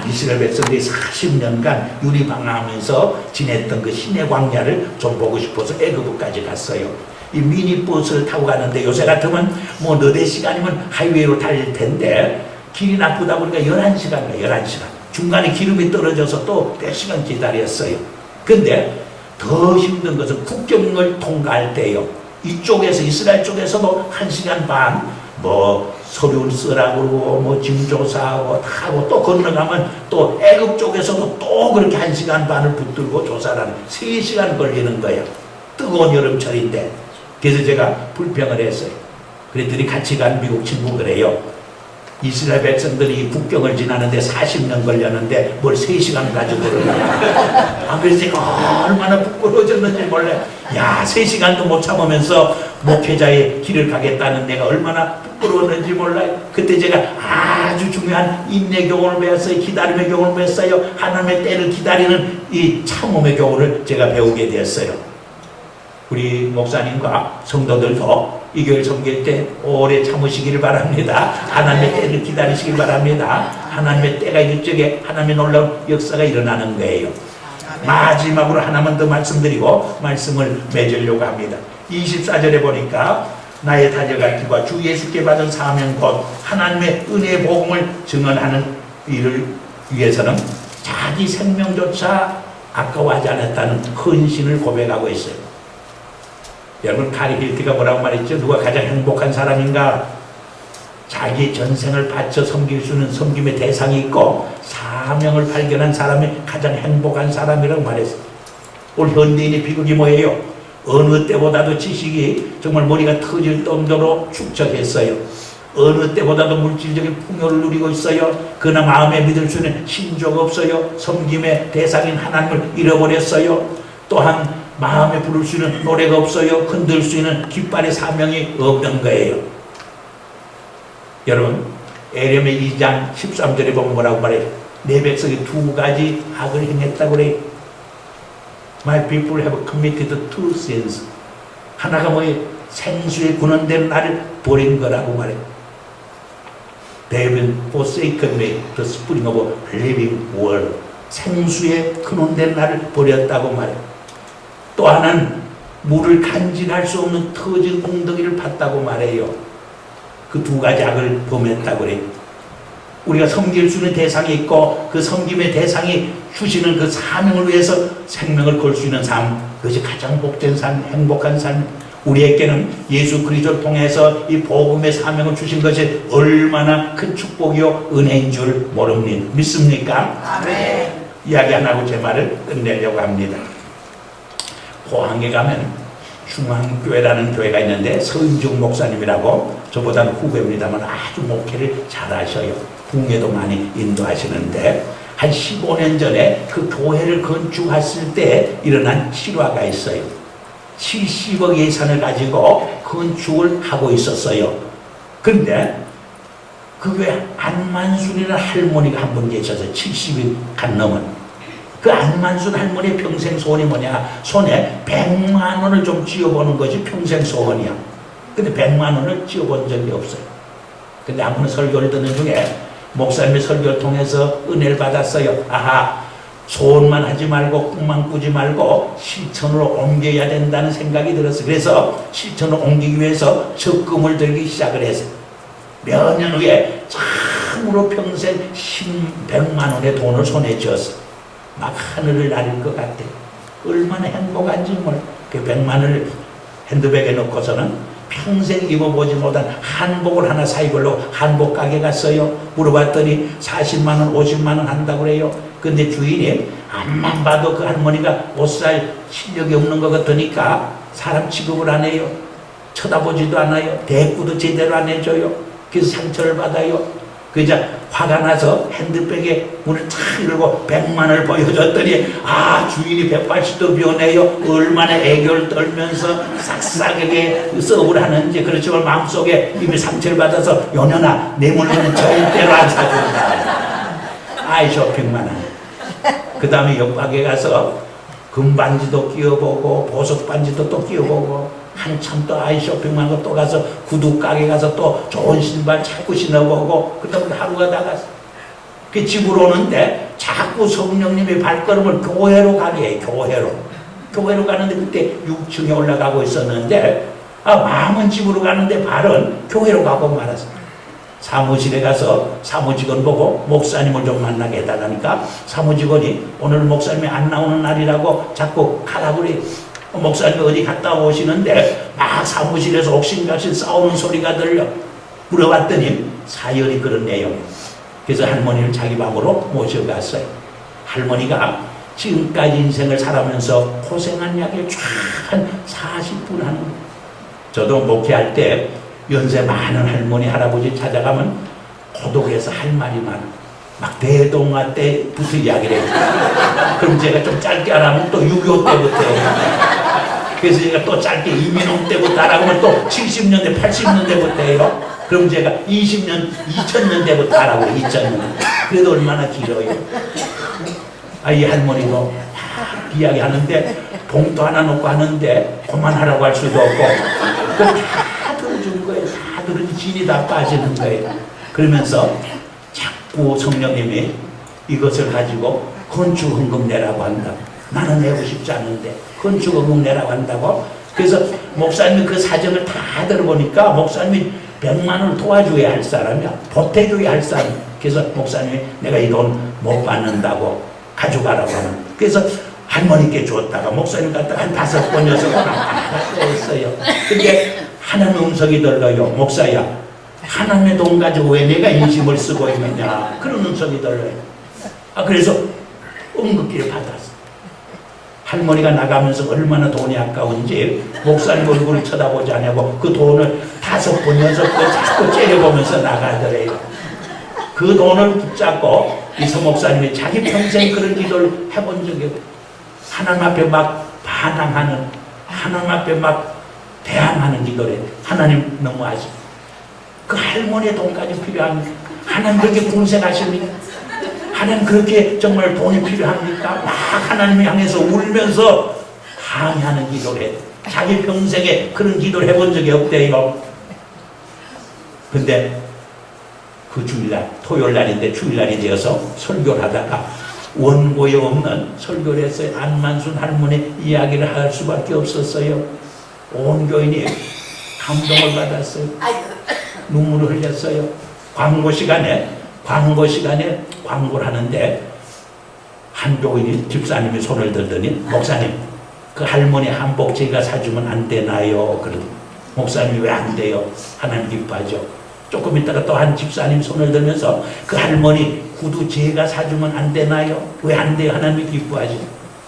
이스라엘 백성들이 40년간 유리방황하면서 지냈던 그 시내 광야를 좀 보고 싶어서 애굽까지 갔어요. 이 미니버스를 타고 가는데 요새 같으면 뭐 4-4시간이면 하이웨이로 달릴 텐데 길이 나쁘다 보니까 11시간, 11시간. 중간에 기름이 떨어져서 또 몇 시간 기다렸어요. 근데 더 힘든 것은 국경을 통과할 때요. 이쪽에서 이스라엘 쪽에서도 1시간 반 뭐 서류를 쓰라고 그러고 뭐 짐 조사하고 다 하고 또 건너가면 또 애굽 쪽에서도 또 그렇게 1시간 반을 붙들고 조사를 하는 3시간 걸리는 거예요. 뜨거운 여름철인데. 그래서 제가 불평을 했어요. 그랬더니 같이 간 미국 친구 그래요. 이스라엘 백성들이 국경을 지나는데 40년 걸렸는데 뭘 3시간 가지고 그러냐. 그래서 제가 얼마나 부끄러워졌는지 몰라요. 야, 3시간도 못 참으면서 목회자의 길을 가겠다는 내가 얼마나 부끄러웠는지 몰라요. 그때 제가 아주 중요한 인내 교훈을 배웠어요. 기다림의 교훈을 배웠어요. 하나님의 때를 기다리는 이 참음의 교훈을 제가 배우게 되었어요. 우리 목사님과 성도들도 이 교회 섬길 때 오래 참으시기를 바랍니다. 하나님의 때를 기다리시길 바랍니다. 하나님의 때가 있을 적에 하나님의 놀라운 역사가 일어나는 거예요. 마지막으로 하나만 더 말씀드리고 말씀을 맺으려고 합니다. 24절에 보니까 나의 다져갈 길과 주 예수께 받은 사명 곧 하나님의 은혜의 복음을 증언하는 일을 위해서는 자기 생명조차 아까워하지 않았다는 헌신을 고백하고 있어요. 여러분 카리 힐트가 뭐라고 말했죠? 누가 가장 행복한 사람인가? 자기 전생을 바쳐 섬길 수 있는 섬김의 대상이 있고 사명을 발견한 사람이 가장 행복한 사람이라고 말했어요. 오늘 현대인의 비극이 뭐예요? 어느 때보다도 지식이 정말 머리가 터질 정도로 축적했어요. 어느 때보다도 물질적인 풍요를 누리고 있어요. 그러나 마음에 믿을 수 있는 신조가 없어요. 섬김의 대상인 하나님을 잃어버렸어요. 또한 마음에 부를 수 있는 노래가 없어요. 흔들 수 있는 깃발의 사명이 없는 거예요. 여러분 에레미야 2장 13절에 보면 뭐라고 말해요? 내 백성이 2가지 악을 행했다고 그래요. My people have committed 2 sins. 하나가 뭐예요? 생수에 군원된 나를 버린 거라고 말해요. They have forsaken me, the spring of a living water. 생수에 근원된 나를 버렸다고 말해요. 또 하나는 물을 간직할 수 없는 터진 웅덩이를 봤다고 말해요. 그 2가지 악을 범했다고 그래요. 우리가 섬길 수 있는 대상이 있고 그 섬김의 대상이 주시는 그 사명을 위해서 생명을 걸 수 있는 삶, 그것이 가장 복된 삶, 행복한 삶. 우리에게는 예수 그리스도를 통해서 이 복음의 사명을 주신 것이 얼마나 큰 축복이요 은혜인 줄 모릅니다. 믿습니까? 아멘. 이야기 안 하고 제 말을 끝내려고 합니다. 포항에 가면 중앙교회라는 교회가 있는데 서은중 목사님이라고 저보다는 후배입니다만 아주 목회를 잘하셔요. 국내도 많이 인도하시는데 한 15년 전에 그 교회를 건축했을 때 일어난 실화가 있어요. 70억 예산을 가지고 건축을 하고 있었어요. 근데 그 교회 안만순이라는 할머니가 한 분 계셔서 70이 간 넘은 그 안만순 할머니의 평생 소원이 뭐냐? 손에 100만 원을 좀 쥐어보는 것이 평생 소원이야. 근데 100만 원을 쥐어본 적이 없어요. 근데 한 번 설교를 듣는 중에 목사님의 설교를 통해서 은혜를 받았어요. 아하, 소원만 하지 말고 꿈만 꾸지 말고 실천으로 옮겨야 된다는 생각이 들었어요. 그래서 실천으로 옮기기 위해서 적금을 들기 시작을 했어요. 몇 년 후에 참으로 평생 100만 원의 돈을 손에 쥐었어. 막 하늘을 나릴 것 같아. 얼마나 행복한지 뭘. 그 100만 원을 핸드백에 넣고서는 평생 입어보지 못한 한복을 하나 사입으려고 한복 가게 갔어요. 물어봤더니 40만 원, 50만 원 한다고 그래요. 근데 주인이 앞만 봐도 그 할머니가 옷 살 실력이 없는 것 같으니까 사람 취급을 안 해요. 쳐다보지도 않아요. 대꾸도 제대로 안 해줘요. 그래서 상처를 받아요. 그저 화가 나서 핸드백에 문을 탁 열고 100만 원을 보여줬더니 주인이 180도 변해요. 얼마나 애교를 떨면서 싹싹하게 서브를 하는지. 그렇지만 마음속에 이미 상처를 받아서 연연아 내 물건은 절대로 안 사준다. 쇼핑만 하네. 그 다음에 옆가게 가서 금반지도 끼워보고 보석반지도 또 끼워보고 한참 또 쇼핑만 하고 또 가서 구두 가게 가서 또 좋은 신발 자꾸 신어보고 그다음에 하루가 나갔어. 그 집으로 오는데 자꾸 성령님의 발걸음을 교회로 가게 해. 교회로 가는데 그때 6층에 올라가고 있었는데 마음은 집으로 가는데 발은 교회로 가고 말았어. 사무실에 가서 사무직원 보고 목사님을 좀 만나게 해달라니까 사무직원이 오늘 목사님이 안 나오는 날이라고 자꾸 가라고 그래. 목사님이 어디 갔다 오시는데 막 사무실에서 옥신각신 싸우는 소리가 들려. 물어봤더니 사연이 그런 내용이에요. 그래서 할머니를 자기 방으로 모셔갔어요. 할머니가 지금까지 인생을 살아면서 고생한 이야기를 쫙 40분 하는 거예요. 저도 목회할 때 연세 많은 할머니 할아버지 찾아가면 고독해서 할 말이 많아. 막 대동아 때부터 이야기를 해요. 그럼 제가 좀 짧게 하라면 또 6.25 때부터 해요. 그래서 제가 또 짧게 이민홍 때부터 하라고 하면 또 70년대 80년대부터 해요. 그럼 제가 2000년대부터 하라고 해요. 2000년. 그래도 얼마나 길어요. 이 할머니도 막 이야기하는데 봉투 하나 놓고 하는데 그만하라고 할 수도 없고 그걸 다 들어준 거예요. 다 들으니 진이 다 빠지는 거예요. 그러면서 자꾸 성령님이 이것을 가지고 건축헌금 내라고 한다. 나는 내고 싶지 않은데 건축헌금 내라고 한다고. 그래서 목사님이 그 사정을 다 들어보니까 목사님이 100만 원을 도와줘야 할 사람이야. 보태줘야 할 사람. 그래서 목사님이 내가 이 돈 못 받는다고 가져가라고 하면 그래서 할머니께 줬다가 목사님 갔다가 한 5번 6번 왔다 했어요. 근데 하나님 음성이 들려요. 목사야 하나님의 돈 가지고 왜 내가 인심을 쓰고 있느냐 그런 음성이 들려요. 그래서 응급기를 받았어. 할머니가 나가면서 얼마나 돈이 아까운지 목사님 얼굴을 쳐다보지 않냐고 그 돈을 5번 6번 자꾸 째려보면서 나가더래요. 그 돈을 붙잡고 이서 목사님이 자기 평생 그런 기도를 해본 적이 없어요. 하나님 앞에 막 반항하는 하나님 앞에 막 대항하는 기도를 해요. 하나님 너무하지. 그 할머니의 돈까지 필요합니까? 하나님 그렇게 공생하십니까? 하나님 그렇게 정말 돈이 필요합니까? 막 하나님을 향해서 울면서 항의하는 기도를 해요. 자기 평생에 그런 기도를 해본 적이 없대요. 근데 그 주일날, 토요일날인데 주일날이 되어서 설교를 하다가 원고에 없는 설교를 했어요. 안만순 할머니 이야기를 할 수밖에 없었어요. 온 교인이 감동을 받았어요. 눈물을 흘렸어요. 광고 시간에 광고를 하는데 한 교인이 집사님이 손을 들더니 목사님 그 할머니 한복 제가 사주면 안 되나요? 그러더니 목사님이 왜 안 돼요? 하나님 기뻐하죠. 조금 있다가 또 한 집사님 손을 들면서 그 할머니 구두 제가 사주면 안 되나요? 왜 안 돼요? 하나님이 기뻐하죠.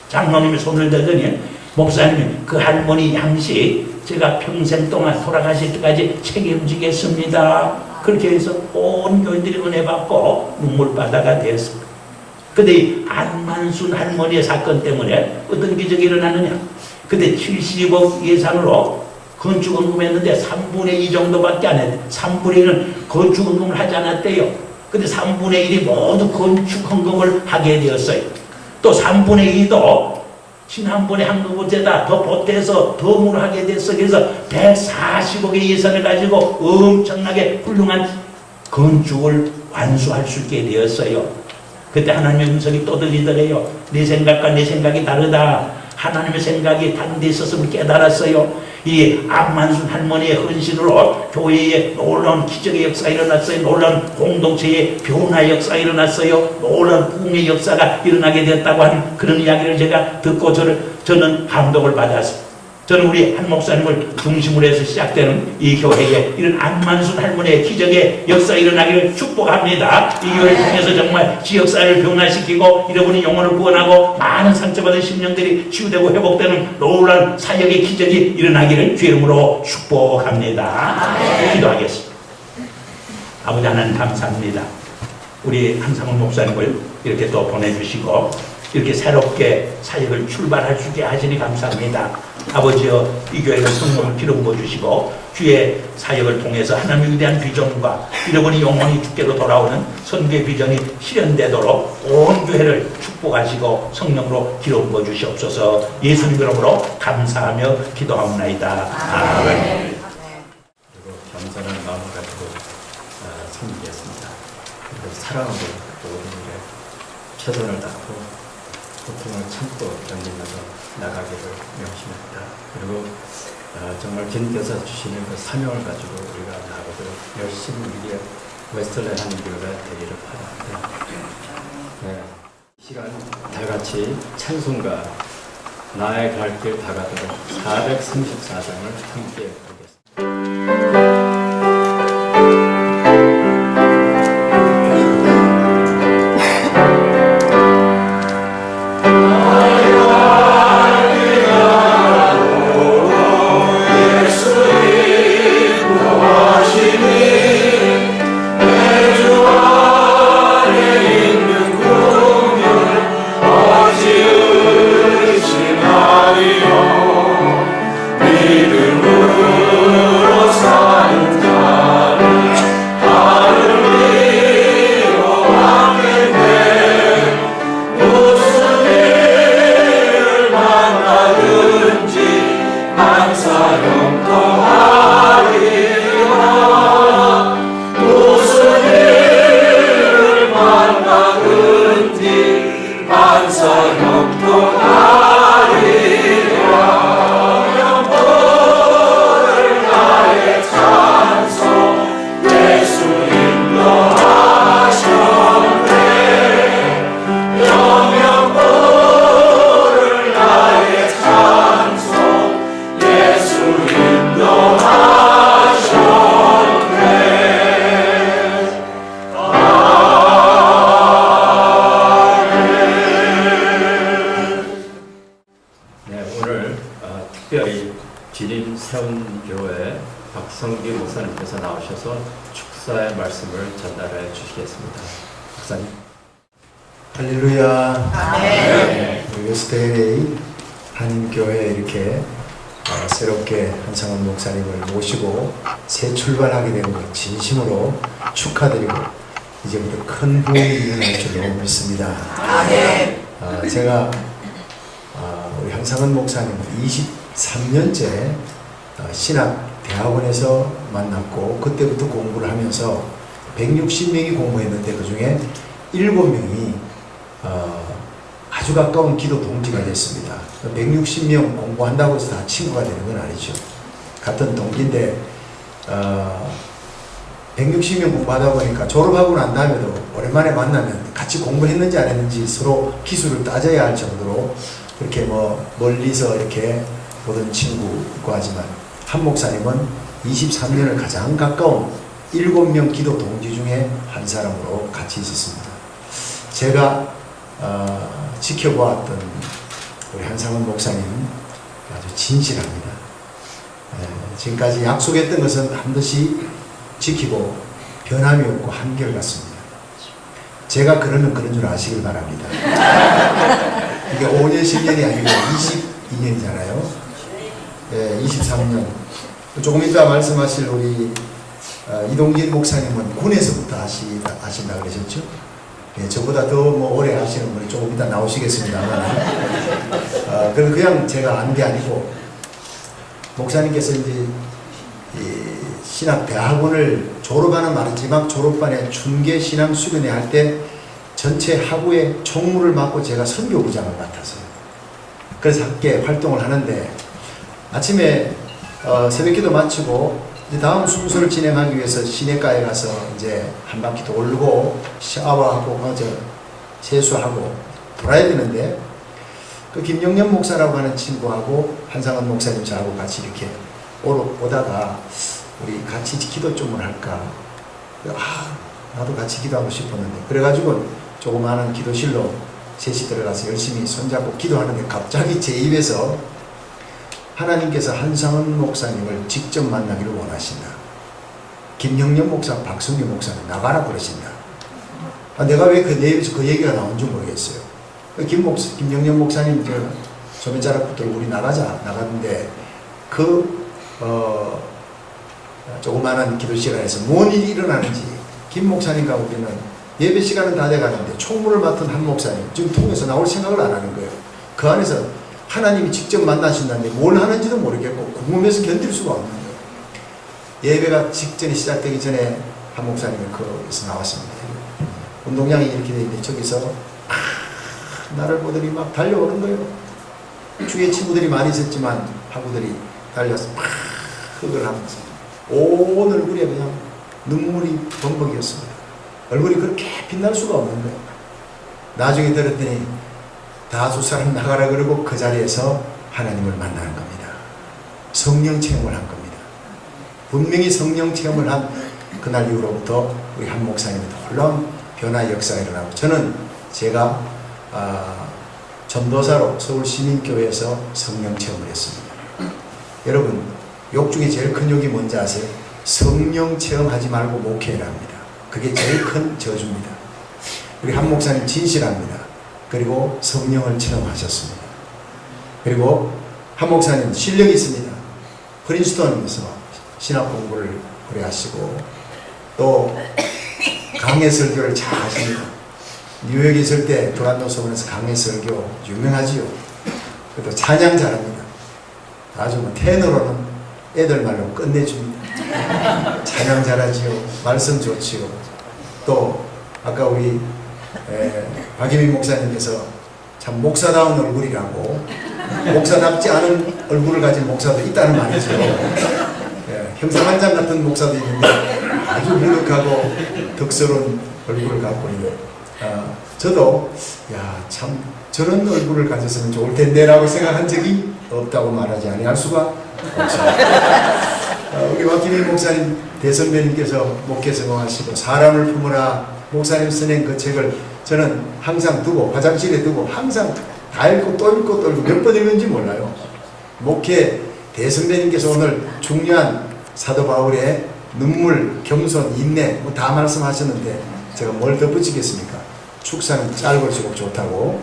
장로님이 손을 들더니 목사님이 그 할머니 양식 제가 평생 동안 돌아가실 때까지 책임지겠습니다. 그렇게 해서 온 교인들이 은혜 받고 눈물바다가 되었습니다. 근데 이 안만순 할머니의 사건 때문에 어떤 기적이 일어나느냐? 그때 70억 예산으로 건축헌금 했는데 3분의 2 정도밖에 안 했대. 3분의 1은 건축헌금을 하지 않았대요. 근데 3분의 1이 모두 건축헌금을 하게 되었어요. 또 3분의 2도 지난번에 한 것보다 더 보태서 덤으로 하게 됐어. 그래서 140억의 예산을 가지고 엄청나게 훌륭한 건축을 완수할 수 있게 되었어요. 그때 하나님의 음성이 또 들리더래요. 네 생각과 내 생각이 다르다. 하나님의 생각이 다른 데 있었음을 깨달았어요. 이 암만순 할머니의 헌신으로 교회에 놀라운 기적의 역사가 일어났어요. 놀라운 공동체의 변화의 역사가 일어났어요. 놀라운 부흥의 역사가 일어나게 되었다고 하는 그런 이야기를 제가 듣고 저는 감동을 받았어요. 저는 우리 한 목사님을 중심으로 해서 시작되는 이 교회에 이런 안만순 할머니의 기적의 역사가 일어나기를 축복합니다. 이 교회를 통해서 정말 지역사회를 변화시키고 잃어버린 영혼을 구원하고 많은 상처받은 심령들이 치유되고 회복되는 놀라운 사역의 기적이 일어나기를 주의 이름으로 축복합니다. 기도하겠습니다. 아버지 하나님 감사합니다. 우리 한상훈 목사님을 이렇게 또 보내주시고 이렇게 새롭게 사역을 출발할 수 있게 하시니 감사합니다. 아버지여, 이 교회를 성령을 기름 부어주시고 주의 사역을 통해서 하나님의 위대한 비전과 잃어버린 영혼이 주께로 돌아오는 선교의 비전이 실현되도록 온 교회를 축복하시고 성령으로 기름 부어주시옵소서. 예수님 이름으로 감사하며 기도하옵나이다. 아멘. 그리고 겸손한 마음을 가지고 섬기겠습니다. 그리고 사랑으로 모든 일에 최선을 다하고 고통을 참고 견디면서 나가기를 명심합니다. 그리고 정말 주님께서 주시는 그 사명을 가지고 우리가 나가도록 열심히 우리의 웨스트랜드 하는 교회가 되기를 바랍니다. 네. 이 시간 다같이 찬송가 나의 갈 길 다가도록 434장을 함께 보겠습니다. 특별히 지림 세운교회 박성기 목사님께서 나오셔서 축사의 말씀을 전달해 주시겠습니다. 목사님. 할렐루야. 아멘. 우리 웨스트LA 한인교회에 이렇게 새롭게 한상훈 목사님을 모시고 새 출발하게 된 것 진심으로 축하드리고 이제부터 큰 부흥이 일어날 줄로 믿습니다. 아멘. 제가 우리 한상훈 목사님을 23년째 신학대학원에서 만났고 그때부터 공부를 하면서 160명이 공부했는데 그 중에 7명이 아주 가까운 기도 동지가 됐습니다. 160명 공부한다고 해서 다 친구가 되는 건 아니죠. 같은 동기인데 160명 공부하다 보니까 졸업하고 난 다음에도 오랜만에 만나면 같이 공부했는지 안 했는지 서로 기술을 따져야 할 정도로 그렇게 뭐 멀리서 이렇게 보던 친구고 하지만 한 목사님은 23년을 가장 가까운 7명 기도 동지 중에 한 사람으로 같이 있었습니다. 제가 지켜보았던 우리 한상훈 목사님 아주 진실합니다. 지금까지 약속했던 것은 반드시 지키고 변함이 없고 한결같습니다. 제가 그러면 그런 줄 아시길 바랍니다. 이게 5년, 10년이 아니고 22년이잖아요. 23년. 조금 이따 말씀하실 우리 이동진 목사님은 군에서부터 하신다 그러셨죠? 저보다 더 뭐 오래 하시는 분이 조금 이따 나오시겠습니다만, 그냥 제가 아는 게 아니고, 목사님께서 이제 신학대학원을 졸업하는 마지막 졸업반에 중계 신앙 수련회 할 때 전체 하부의 총무를 맡고 제가 선교부장을 맡았어요. 그래서 함께 활동을 하는데 아침에 새벽기도 마치고 이제 다음 순서를 진행하기 위해서 시내가에 가서 이제 한 바퀴 돌고 샤워하고 세수하고 돌아야 되는데 그 김영년 목사라고 하는 친구하고 한상원 목사님 저하고 같이 이렇게 오다가 우리 같이 기도 좀 할까? 나도 같이 기도하고 싶었는데 그래가지고 조그마한 기도실로 셋이 들어가서 열심히 손잡고 기도하는데 갑자기 제 입에서 하나님께서 한상원 목사님을 직접 만나기를 원하신다. 김영년 목사, 박성규 목사는 나가라 그러신다. 내가 왜 내 입에서 그 얘기가 나온 줄 모르겠어요. 김영년 목사님 조면자락부터 우리 나갔는데 조그마한 기도실 안에서 뭔 일이 일어나는지 김 목사님과 우리는 예배 시간은 다 돼가는데 총무를 맡은 한 목사님 지금 통해서 나올 생각을 안 하는 거예요. 그 안에서 하나님이 직접 만나신다는데 뭘 하는지도 모르겠고 궁금해서 견딜 수가 없는 거예요. 예배가 직전에 시작되기 전에 한 목사님이 거기서 나왔습니다. 운동장이 이렇게 돼 있는데 저기서 나를 보더니 막 달려오는 거예요. 주위에 친구들이 많이 있었지만 하구들이 달려서 막 흑을 하면서 온 얼굴에 그냥 눈물이 범벅이었습니다. 얼굴이 그렇게 빛날 수가 없는 거예요. 나중에 들었더니 다수 사람 나가라 그러고 그 자리에서 하나님을 만나는 겁니다. 성령 체험을 한 겁니다. 분명히 성령 체험을 한 그날 이후로부터 우리 한 목사님의 놀라운 변화 역사가 일어나고 저는 제가 전도사로 서울시민교회에서 성령 체험을 했습니다. 여러분 욕 중에 제일 큰 욕이 뭔지 아세요? 성령 체험하지 말고 목회를 합니다. 그게 제일 큰 저주입니다. 우리 한 목사님 진실합니다. 그리고 성령을 체험하셨습니다. 그리고 한 목사님 실력이 있습니다. 프린스턴에서 신학 공부를 오래 하시고 또 강해 설교를 잘 하십니다. 뉴욕에 있을 때 도란노 소문에서 강해 설교 유명하지요. 그래도 찬양 잘합니다. 아주 테너로는 애들 말로 끝내줍니다. 찬양 잘하지요. 말씀 좋지요. 또 아까 우리 박예민 목사님께서 참 목사다운 얼굴이라고 목사답지 않은 얼굴을 가진 목사도 있다는 말이죠. 형사 한 장 같은 목사도 있는데 아주 무력하고 덕스러운 얼굴을 갖고 있는 저도 참 저런 얼굴을 가졌으면 좋을 텐데 라고 생각한 적이 없다고 말하지 아니할 수가 없습니다. 우리 박기민 목사님 대선배님께서 목회 성공하시고 사람을 품으라 목사님 써낸 그 책을 저는 항상 두고 화장실에 두고 항상 다 읽고 또 읽고 또 읽고 몇 번 읽는지 몰라요. 목회 대선배님께서 오늘 중요한 사도 바울의 눈물, 겸손, 인내 뭐 다 말씀하셨는데 제가 뭘 덧붙이겠습니까? 축사는 짧을수록 좋다고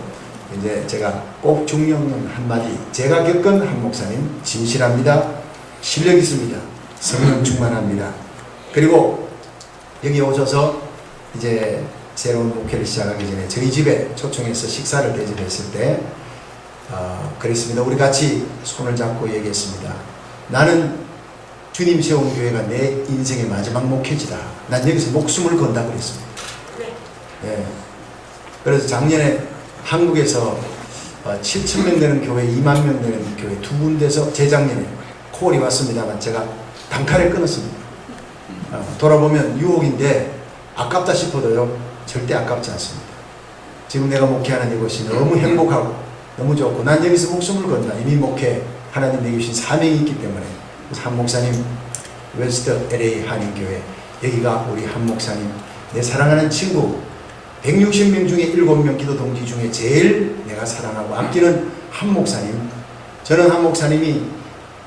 이제 제가 꼭 중요한 한마디 제가 겪은 한 목사님 진실합니다. 실력 있습니다. 성령 충만합니다. 그리고 여기 오셔서 이제 새로운 목회를 시작하기 전에 저희 집에 초청해서 식사를 대접했을 때 그랬습니다. 우리 같이 손을 잡고 얘기했습니다. 나는 주님 세운 교회가 내 인생의 마지막 목회지다. 난 여기서 목숨을 건다 그랬습니다. 예. 그래서 작년에 한국에서 7,000명 되는 교회, 2만 명 되는 교회 두 군데서 재작년에 콜이 왔습니다만 제가 단칼에 끊었습니다. 돌아보면 유혹인데 아깝다 싶어도요 절대 아깝지 않습니다. 지금 내가 목회하는 이곳이 너무 행복하고 너무 좋고 난 여기서 목숨을 건다. 이미 목회 하나님 내게 주신 사명이 있기 때문에 그래서 한 목사님 웨스트 LA 한인교회 여기가 우리 한 목사님 내 사랑하는 친구 160명 중에 7명 기도 동지 중에 제일 내가 사랑하고 아끼는 한 목사님. 저는 한 목사님이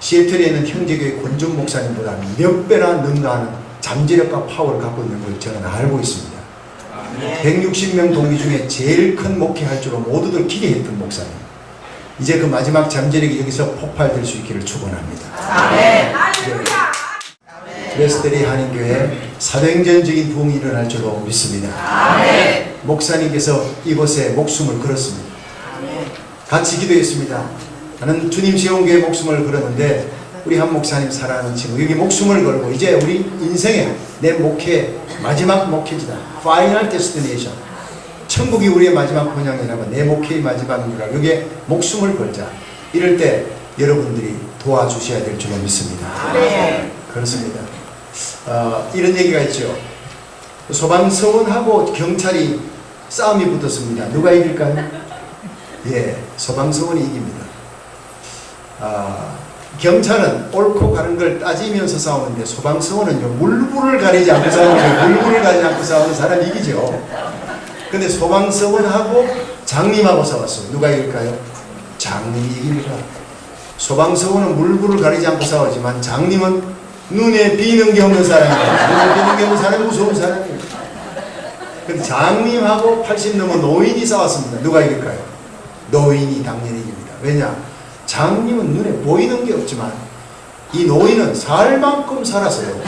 시애틀에 있는 형제교회 권준 목사님보다 몇 배나 능가하는 잠재력과 파워를 갖고 있는 걸 저는 알고 있습니다. 160명 동기 중에 제일 큰 목회할 줄로 모두들 기대했던 목사님. 이제 그 마지막 잠재력이 여기서 폭발될 수 있기를 축원합니다. 아멘. 웨스트리 한인교회 사도행전적인 부흥이 일어날 줄로 믿습니다. 아멘. 목사님께서 이곳에 목숨을 걸었습니다. 아멘. 같이 기도했습니다. 나는 주님 세운교회 목숨을 걸었는데 우리 한 목사님 사랑하는 친구 여기 목숨을 걸고 이제 우리 인생의 내 목회 마지막 목회지다. 파이널 데스티네이션 천국이 우리의 마지막 본향이라고 내 목회의 마지막이라 여기에 목숨을 걸자. 이럴 때 여러분들이 도와주셔야 될 줄로 믿습니다. 네. 그렇습니다. 이런 얘기가 있죠. 소방서원하고 경찰이 싸움이 붙었습니다. 누가 이길까요? 예, 소방서원이 이깁니다. 경찰은 옳고 가는 걸 따지면서 싸우는데 소방서원은요, 물불을 가리지 않고 싸우는 거예요. 물불을 가리지 않고 싸우는 사람이 이기죠. 근데 소방서원하고 장님하고 싸웠어요. 누가 이길까요? 장님이 이깁니다. 소방서원은 물불을 가리지 않고 싸우지만 장님은 눈에 비는 게 없는 사람이에요. 눈에 비는 게 없는 사람이 무서운 사람이에요. 근데 장님하고 80 넘은 노인이 싸웠습니다. 누가 이길까요? 노인이 당연히 이깁니다. 왜냐? 장님은 눈에 보이는 게 없지만 이 노인은 살 만큼 살았어요.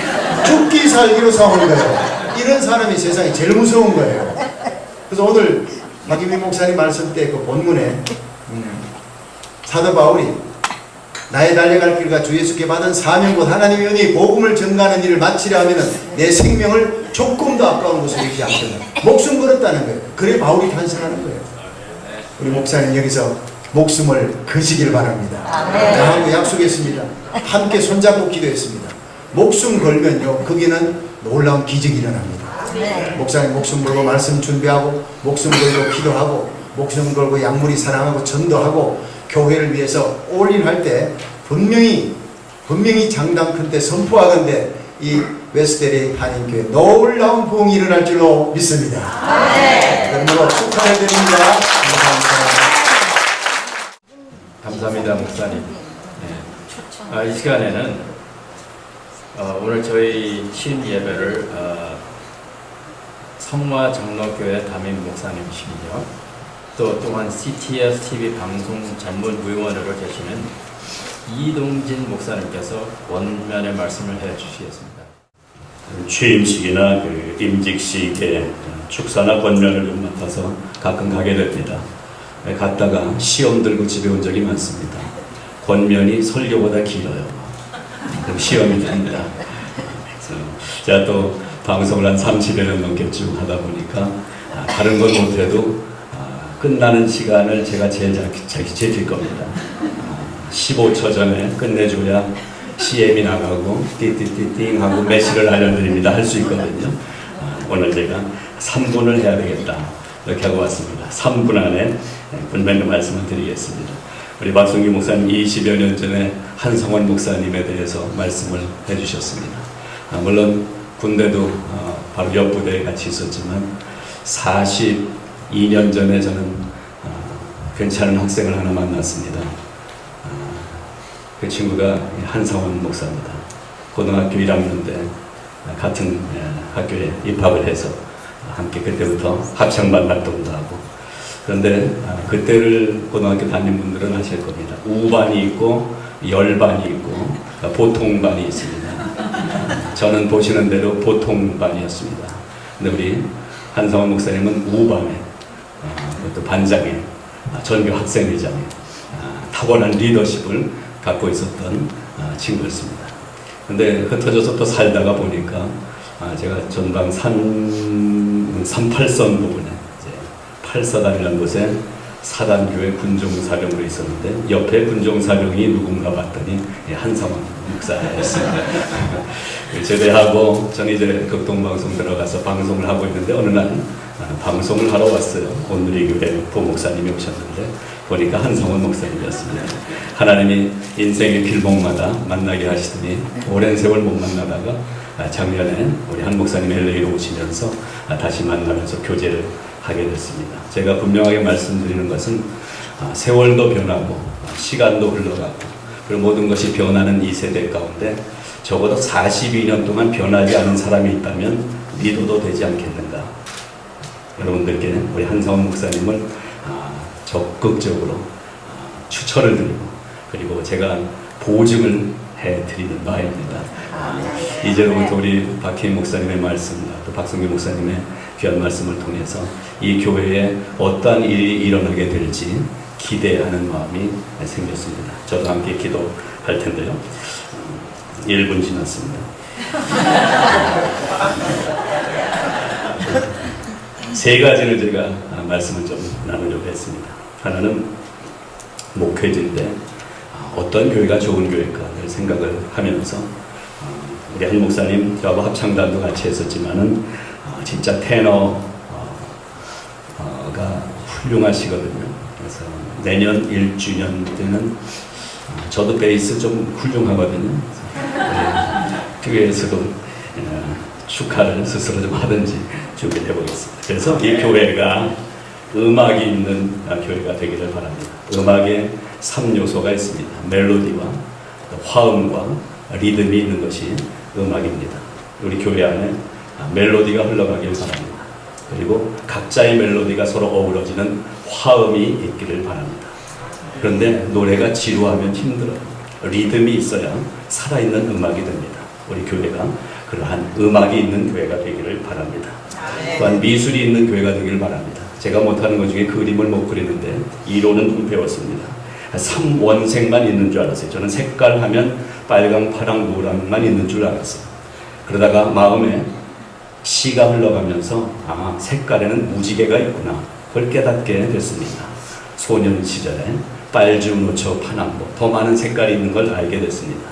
죽기 살기로 싸우는 거예요. 이런 사람이 세상에 제일 무서운 거예요. 그래서 오늘 박유민 목사님 말씀 때 그 본문에 사도 바울이 나의 달려갈 길과 주 예수께 받은 사명 곧 하나님의 은혜의 복음을 전가하는 일을 마치려 하면 내 생명을 조금도 아까운 것을 잃지 않겠다. 목숨 걸었다는 거예요. 그래 바울이 탄생하는 거예요. 우리 목사님 여기서 목숨을 거시길 바랍니다. 나하고 약속했습니다. 함께 손잡고 기도했습니다. 목숨 걸면요, 거기는 놀라운 기적이 일어납니다. 목사님 목숨 걸고 말씀 준비하고 목숨 걸고 기도하고 목숨 걸고 약물이 사랑하고 전도하고 교회를 위해서 올인할 때 분명히 장담 큰때 선포하건대 이 웨스테리 한인교회 놀라운 부흥이 일어날 줄로 믿습니다. 그러므로 축하를 드립니다. 감사합니다, 목사님. 네. 이 시간에는 오늘 저희 취임 예배를 성화 장로교회 담임 목사님이시며 또한 CTS TV 방송 전문 위원으로 계시는 이동진 목사님께서 원면의 말씀을 해주시겠습니다. 취임식이나 임직식에 축사나 권면을 맡아서 가끔 가게 됩니다. 갔다가 시험 들고 집에 온 적이 많습니다. 권면이 설교보다 길어요. 그럼 시험이 됩니다. 제가 또 방송을 한 30여년 넘게 쭉 하다 보니까 다른 건 못해도 끝나는 시간을 제가 제일 잘 지킬 겁니다. 15초 전에 끝내줘야 CM이 나가고 띠띠띠띵 하고 메시를 알려드립니다. 할 수 있거든요. 오늘 제가 3분을 해야 되겠다 이렇게 하고 왔습니다. 3분 안에 분명히 말씀을 드리겠습니다. 우리 박성기 목사님 20여 년 전에 한성원 목사님에 대해서 말씀을 해주셨습니다. 물론 군대도 바로 옆 부대에 같이 있었지만 42년 전에 저는 괜찮은 학생을 하나 만났습니다. 그 친구가 한성원 목사입니다. 고등학교 1학년 때 같은 학교에 입학을 해서 함께 그때부터 합창반 활동도 하고, 그런데 그때를 고등학교 다닌 분들은 아실 겁니다. 우반이 있고 열반이 있고 보통반이 있습니다. 저는 보시는 대로 보통반이었습니다. 근데 우리 한성원 목사님은 우반에 또 반장에 전교 학생회장에 탁월한 리더십을 갖고 있었던 친구였습니다. 근데 흩어져서 또 살다가 보니까 제가 전방 38선 부분에 이제 8사단이라는 곳에 사단교회 군종사령으로 있었는데 옆에 군종사령이 누군가 봤더니 한성원 목사였습니다. 제대하고 저는 이제 극동방송 들어가서 방송을 하고 있는데 어느 날 방송을 하러 왔어요. 오늘의 교회 부목사님이 오셨는데 보니까 한성원 목사님이었습니다. 하나님이 인생의 길목마다 만나게 하시더니 오랜 세월 못 만나다가 작년에 우리 한 목사님 LA로 오시면서 다시 만나면서 교제를 하게 됐습니다. 제가 분명하게 말씀드리는 것은 세월도 변하고 시간도 흘러가고 그리고 모든 것이 변하는 이 세대 가운데 적어도 42년 동안 변하지 않은 사람이 있다면 믿어도 되지 않겠는가. 여러분들께 우리 한성원 목사님을 적극적으로 추천을 드리고 그리고 제가 보증을 해드리는 바입니다. 이제부터 우리 박혜인 목사님의 말씀, 또 박성규 목사님의 귀한 말씀을 통해서 이 교회에 어떠한 일이 일어나게 될지 기대하는 마음이 생겼습니다. 저도 함께 기도할 텐데요. 1분 지났습니다. 세 가지를 제가 말씀을 좀 나누려고 했습니다. 하나는 목회지인데 어떤 교회가 좋은 교회일까를 생각을 하면서 우리 한 목사님 저하고 합창단도 같이 했었지만은 진짜 테너가 훌륭하시거든요. 그래서 내년 1주년 때는 저도 베이스 좀 훌륭하거든요. 교회에서도 축하를 스스로 좀 하든지 준비를 해보겠습니다. 그래서 이 교회가 음악이 있는 교회가 되기를 바랍니다. 음악에 3요소가 있습니다. 멜로디와 화음과 리듬이 있는 것이 음악입니다. 우리 교회 안에 멜로디가 흘러가길 바랍니다. 그리고 각자의 멜로디가 서로 어우러지는 화음이 있기를 바랍니다. 그런데 노래가 지루하면 힘들어요. 리듬이 있어야 살아있는 음악이 됩니다. 우리 교회가 그러한 음악이 있는 교회가 되기를 바랍니다. 또한 미술이 있는 교회가 되기를 바랍니다. 제가 못하는 것 중에 그림을 못 그리는데 이론은 좀 배웠습니다. 3원색만 있는 줄 알았어요. 저는 색깔 하면 빨강, 파랑, 노랑만 있는 줄 알았어요. 그러다가 마음에 시가 흘러가면서 색깔에는 무지개가 있구나. 그걸 깨닫게 됐습니다. 소년 시절에 빨주, 노초, 파남보 더 많은 색깔이 있는 걸 알게 됐습니다.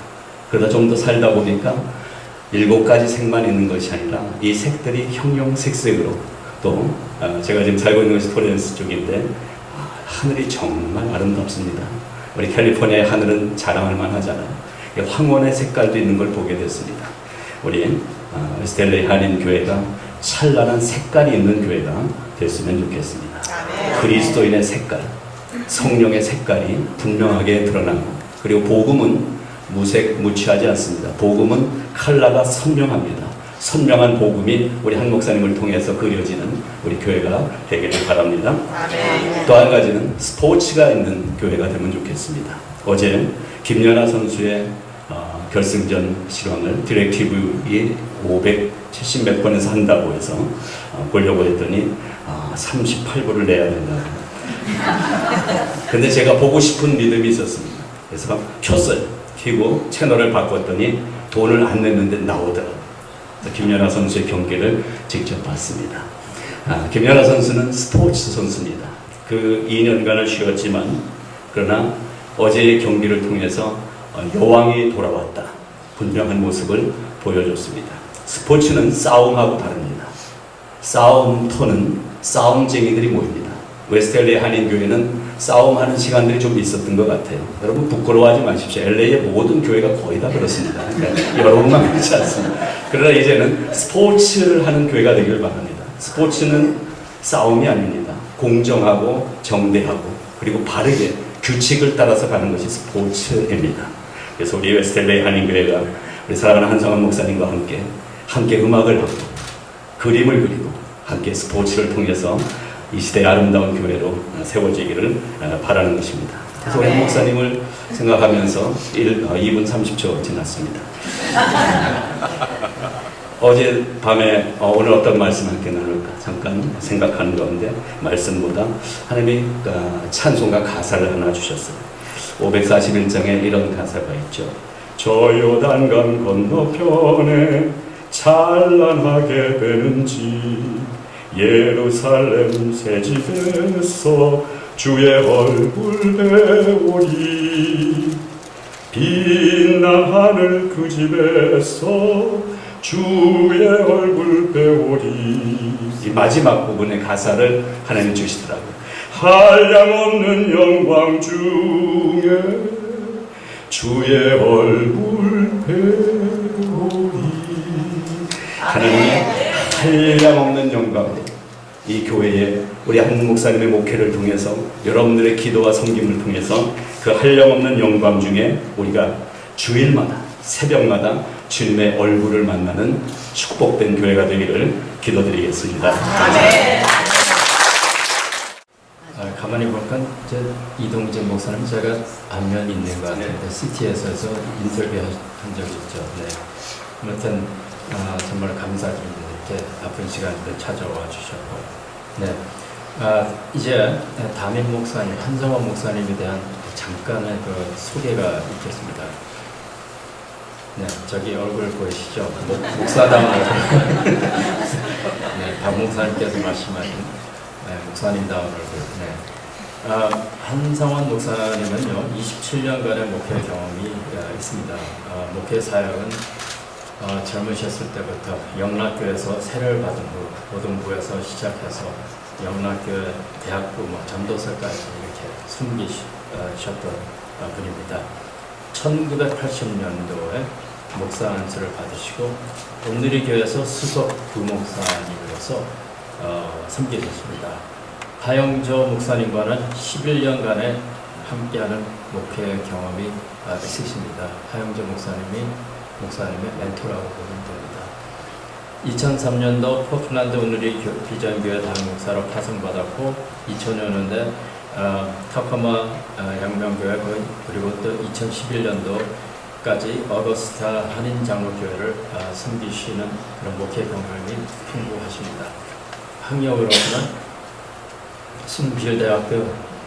그러다 좀 더 살다 보니까 7가지 색만 있는 것이 아니라 이 색들이 형형색색으로 또 제가 지금 살고 있는 것이 토렌스 쪽인데 하늘이 정말 아름답습니다. 우리 캘리포니아의 하늘은 자랑할 만하잖아요. 황혼의 색깔도 있는 걸 보게 됐습니다. 우리 스텔레 한인 교회가 찬란한 색깔이 있는 교회가 됐으면 좋겠습니다. 그리스도인의 색깔, 성령의 색깔이 분명하게 드러나고, 그리고 복음은 무색 무취하지 않습니다. 복음은 컬러가 선명합니다. 선명한 복음이 우리 한 목사님을 통해서 그려지는 우리 교회가 되기를 바랍니다. 또 한 가지는 스포츠가 있는 교회가 되면 좋겠습니다. 어제 김연아 선수의 결승전 실황을 디렉티브이 570 몇 번에서 한다고 해서 보려고 했더니 38불을 내야 된다고. 근데 제가 보고 싶은 믿음이 있었습니다. 그래서 켰어요. 켜고 채널을 바꿨더니 돈을 안 냈는데 나오더라고요. 김연아 선수의 경기를 직접 봤습니다. 김연아 선수는 스포츠 선수입니다. 그 2년간을 쉬었지만 그러나 어제의 경기를 통해서 여왕이 돌아왔다. 분명한 모습을 보여줬습니다. 스포츠는 싸움하고 다릅니다. 싸움터는 싸움쟁이들이 모입니다. 웨스텔리 한인교회는 싸움하는 시간들이 좀 있었던 것 같아요. 여러분 부끄러워하지 마십시오. LA의 모든 교회가 거의 다 그렇습니다. 그러니까 여러분만 그렇지 않습니다. 그러나 이제는 스포츠를 하는 교회가 되길 바랍니다. 스포츠는 싸움이 아닙니다. 공정하고 정대하고 그리고 바르게 규칙을 따라서 가는 것이 스포츠입니다. 그래서 우리 웨스텔리 한인교회가 우리 사랑하는 한성환 목사님과 함께 음악을 하고 그림을 그리고 함께 스포츠를 통해서 이 시대의 아름다운 교회로 세워지기를 바라는 것입니다. 그래서 우리 목사님을 생각하면서 2분 30초 지났습니다. 어제 밤에 오늘 어떤 말씀 함께 나눌까 잠깐 생각하는 가운데 말씀보다 하나님이 찬송가 가사를 하나 주셨어요. 541장에 이런 가사가 있죠. 저 요단강 건너편에 찬란하게 되는지 예루살렘 새 집에서 주의 얼굴 배우리 빛난 하늘 그 집에서 주의 얼굴 배우리. 이 마지막 부분의 가사를 하나님 주시더라고요. 한량없는 영광 중에 주의 얼굴 배우리. 하나님의 한량없는 영광으로 이 교회에 우리 한 목사님의 목회를 통해서 여러분들의 기도와 섬김을 통해서 그 한량없는 영광 중에 우리가 주일마다 새벽마다 주님의 얼굴을 만나는 축복된 교회가 되기를 기도드리겠습니다. 가만히 보니까 이동재 목사님 제가 안면이 있는 것 같은데 CT에서 인터뷰한 적이 있죠. 네. 아무튼 정말 감사드립니다. 이렇게 바쁜 시간에 찾아와 주셨고. 네. 이제 담임 목사님, 한성환 목사님에 대한 잠깐의 그 소개가 있겠습니다. 네, 저기 얼굴 보이시죠? 목사당 얼굴. 네. 박 목사님께서 말씀하신 목사님다운 얼굴. 한성원 목사님은요 27년간의 목회 경험이 있습니다. 목회 사역은 젊으셨을 때부터 영락교에서 세례를 받은 후 고등부에서 시작해서 영락교회 대학부 전도서까지 이렇게 숨기셨던 분입니다. 1980년도에 목사 안수를 받으시고 온누리 교회에서 수석 부목사님으로서 섬기셨습니다. 하영조 목사님과는 11년간의 함께하는 목회 경험이 있으십니다. 하영조 목사님의 멘토라고 보면 됩니다. 2003년도 포틀랜드 온누리 비전교회 담임목사로 파송받았고 2000년대 타코마 양명교회 그리고 또 2011년도까지 어거스타 한인장로교회를 섬기시는 그런 목회 경험이 풍부하십니다. 학력으로서는 숭필대학교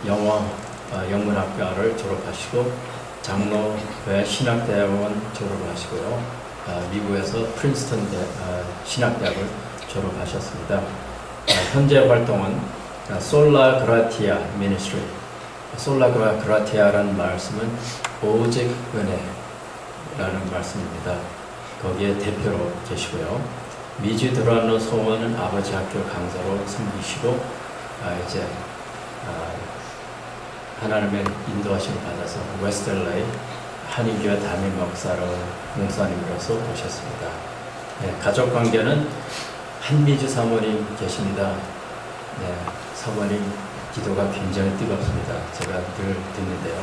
영문학과를 졸업하시고 장로회 신학대학원 졸업하시고요. 미국에서 프린스턴 신학대학을 졸업하셨습니다. 현재 활동은 솔라 그라티아 미니스트리, 솔라 그라티아라는 말씀은 오직 은혜라는 말씀입니다. 거기에 대표로 계시고요. 미주 드라노 소원은 아버지 학교 강사로 섬기시고 이제 하나님의 인도하심을 받아서 웨스텔레이 한인교회 담임 목사님으로서 오셨습니다. 가족 관계는 한미주 사모님 계십니다. 사모님 기도가 굉장히 뜨겁습니다. 제가 늘 듣는데요.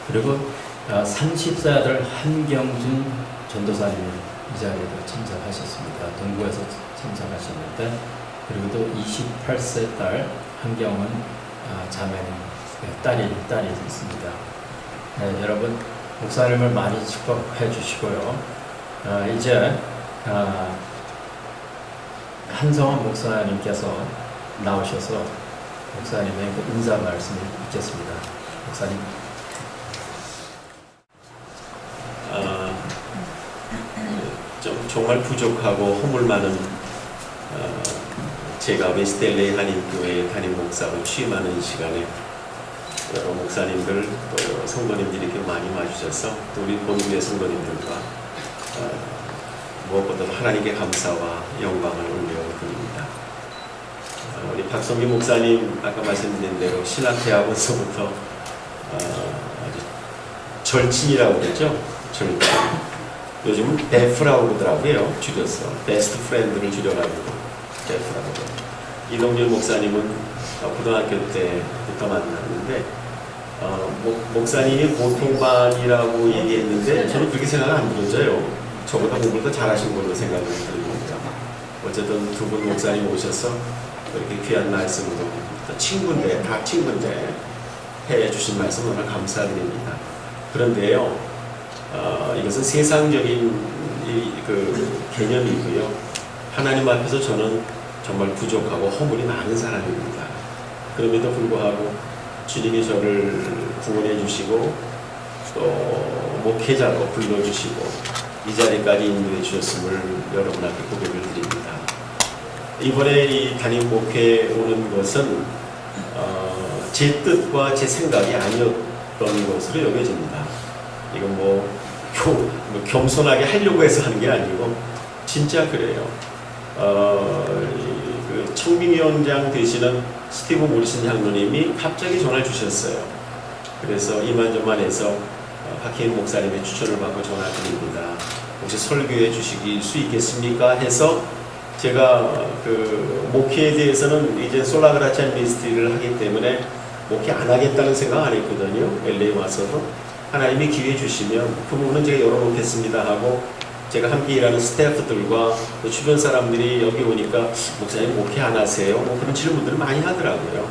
그리고 30세 아들 한경준 전도사님이 이 자리에도 참석하셨습니다. 동부에서 참석하셨는데 그리고 또 28세 딸 한경은 자매님 딸이 있습니다. 여러분 목사님을 많이 축복해 주시고요. 이제 한성원 목사님께서 나오셔서 목사님의 인사 말씀을 읽겠습니다. 목사님. 정말 부족하고 허물 많은 제가 웨스텔레이 한인교회 담임 목사로 취임하는 시간에 여러 목사님들 또 성도님들이 이렇게 많이 와주셔서 또 우리 본교회 성도님들과 무엇보다도 하나님께 감사와 영광을 올려드립니다. 우리 박성기 목사님 아까 말씀드린 대로 신학대학원서부터 아주 절친이라고 그러죠. 절친. 요즘은 베프라고 그러더라고요. 줄여서 베스트 프렌드를 줄여가지고 베프라고 그래요. 이동준 목사님은 고등학교 때부터 만났는데 목사님이 고통반이라고 얘기했는데 저는 그렇게 생각 안 들어져요. 저보다 공부를 더 잘하신 걸로 생각을 들습니다. 어쨌든 두 분 목사님 오셔서 이렇게 귀한 말씀으로 친구인데 다 친구인데 해주신 말씀 정말 감사드립니다. 그런데요, 이것은 세상적인 그 개념이고요. 하나님 앞에서 저는 정말 부족하고 허물이 많은 사람입니다. 그럼에도 불구하고 주님이 저를 구원해 주시고 또 목회자로 불러주시고 이 자리까지 인도해 주셨음을 여러분 앞에 고백을 드립니다. 이번에 이 담임 목회에 오는 것은 제 뜻과 제 생각이 아니었던 것으로 여겨집니다. 이건 뭐 겸손하게 하려고 해서 하는 게 아니고 진짜 그래요. 그 청빙위원장 되시는 스티브 모리슨 장로님이 갑자기 전화를 주셨어요. 그래서 이만저만해서 박혜인 목사님의 추천을 받고 전화 드립니다. 혹시 설교해 주실 수 있겠습니까? 해서 제가 그 목회에 대해서는 이제 솔라그라찬 미니스트리를 하기 때문에 목회 안 하겠다는 생각 안 했거든요. LA 와서도 하나님이 기회 주시면 그 부분은 제가 열어놓겠습니다 하고 제가 함께 일하는 스태프들과 또 주변 사람들이 여기 오니까 목사님 목회 안 하세요? 뭐 그런 질문들을 많이 하더라고요.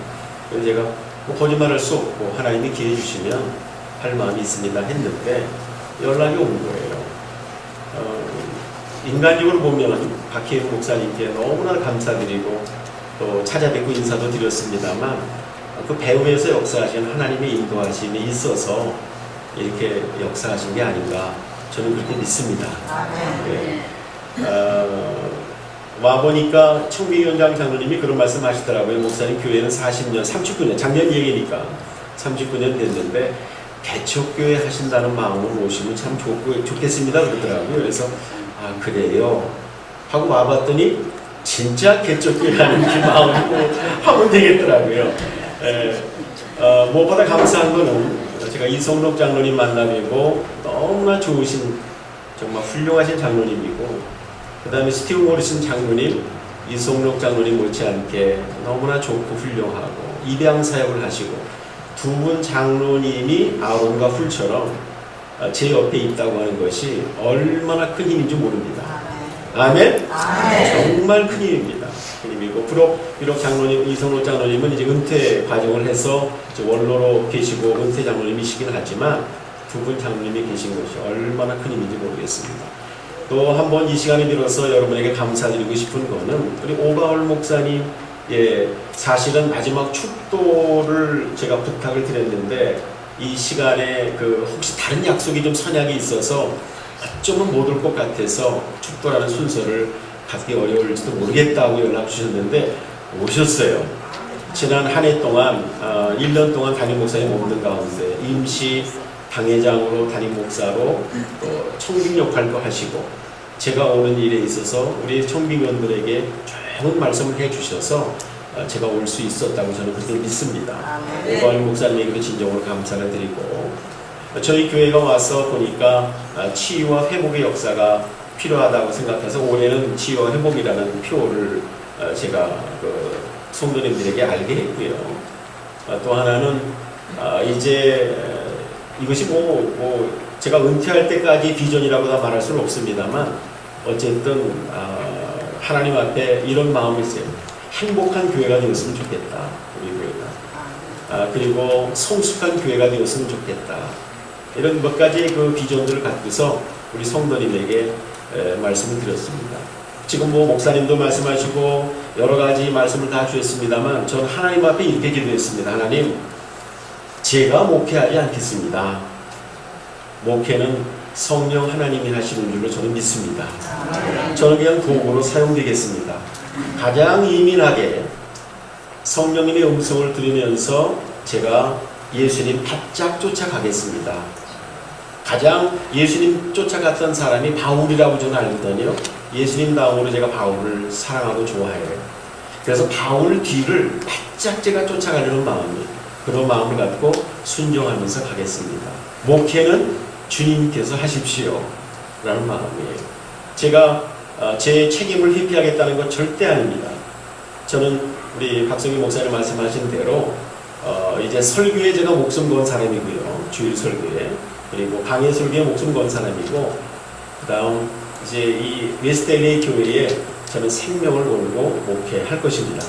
그래서 제가 뭐 거짓말할 수 없고 하나님이 기회 주시면 할 마음이 있습니다 했는데 연락이 온 거예요. 인간적으로 보면 박혜인 목사님께 너무나 감사드리고 또 찾아뵙고 인사도 드렸습니다만 그 배후에서 역사하신 하나님의 인도하심이 있어서 이렇게 역사하신 게 아닌가 저는 그렇게 믿습니다. 네. 와보니까 청비위원장 장로님이 그런 말씀 하시더라고요. 목사님 교회는 40년, 39년, 작년 얘기니까 39년 됐는데 개척교회 하신다는 마음으로 오시면 참 좋겠습니다 그러더라고요. 그래서 아 그래요 하고 와봤더니 진짜 개척교회 하는 그 마음으로 하면 되겠더라고요. 무엇보다 감사한 거는 제가 이성록 장로님 만나뵈고 너무나 좋으신 정말 훌륭하신 장로님이고 그 다음에 스티브 모리슨 장로님, 이성록 장로님 못지않게 너무나 좋고 훌륭하고 입양 사역을 하시고 두 분 장로님이 아론과 훌처럼 제 옆에 있다고 하는 것이 얼마나 큰 힘인지 모릅니다. 아멘? 정말 큰 힘입니다. 큰 힘이고 비록 장로님, 이성록 장로님은 이제 은퇴 과정을 해서 이제 원로로 계시고 은퇴 장로님이시긴 하지만 두 분 장로님이 계신 것이 얼마나 큰 힘인지 모르겠습니다. 또 한 번 이 시간에 빌어서 여러분에게 감사드리고 싶은 거는 우리 오가올 목사님 사실은 마지막 축도를 제가 부탁을 드렸는데 이 시간에 혹시 다른 약속이 좀 선약이 있어서 어쩌면 못 올 것 같아서 축도라는 순서를 갖기 어려울지도 모르겠다고 연락 주셨는데 오셨어요. 지난 한 해 동안 1년 동안 담임 목사님 없는 가운데 임시 당회장으로 담임 목사로 또 청빙 역할도 하시고 제가 오는 일에 있어서 우리 청빙원들에게 좋은 말씀을 해주셔서 제가 올 수 있었다고 저는 그렇게 믿습니다. 오가을 목사님에게도 진정으로 감사를 드리고 저희 교회가 와서 보니까 치유와 회복의 역사가 필요하다고 생각해서 올해는 치유와 회복이라는 표를 제가 성도님들에게 알게 했고요. 또 하나는 이제 이것이 제가 은퇴할 때까지 비전이라고 다 말할 수는 없습니다만 어쨌든 하나님 앞에 이런 마음이 있어요. 행복한 교회가 되었으면 좋겠다. 우리 교회가. 그리고 성숙한 교회가 되었으면 좋겠다. 이런 몇 가지 비전들을 갖고서 우리 성도님에게 말씀을 드렸습니다. 지금 목사님도 말씀하시고 여러 가지 말씀을 다 주셨습니다만 저는 하나님 앞에 이렇게 기도했습니다. 하나님, 제가 목회하지 않겠습니다. 목회는 성령 하나님이 하시는 줄로 저는 믿습니다. 저는 그냥 도구로 사용되겠습니다. 가장 예민하게 성령님의 음성을 들으면서 제가 예수님 바짝 쫓아가겠습니다. 가장 예수님 쫓아갔던 사람이 바울이라고 저는 알거든요. 예수님 다음으로 제가 바울을 사랑하고 좋아해요. 그래서 바울 뒤를 바짝 제가 쫓아가려는 그런 마음을 갖고 순종하면서 가겠습니다. 목회는 주님께서 하십시오 라는 마음이에요. 제가 제 책임을 회피하겠다는 건 절대 아닙니다. 저는 우리 박성희 목사님 말씀하신 대로 이제 설교에 제가 목숨 건 사람이고요. 주일 설교에. 그리고 강해 설교에 목숨 건 사람이고 그 다음 이제 이 웨스트LA 교회에 저는 생명을 걸고 목회할 것입니다.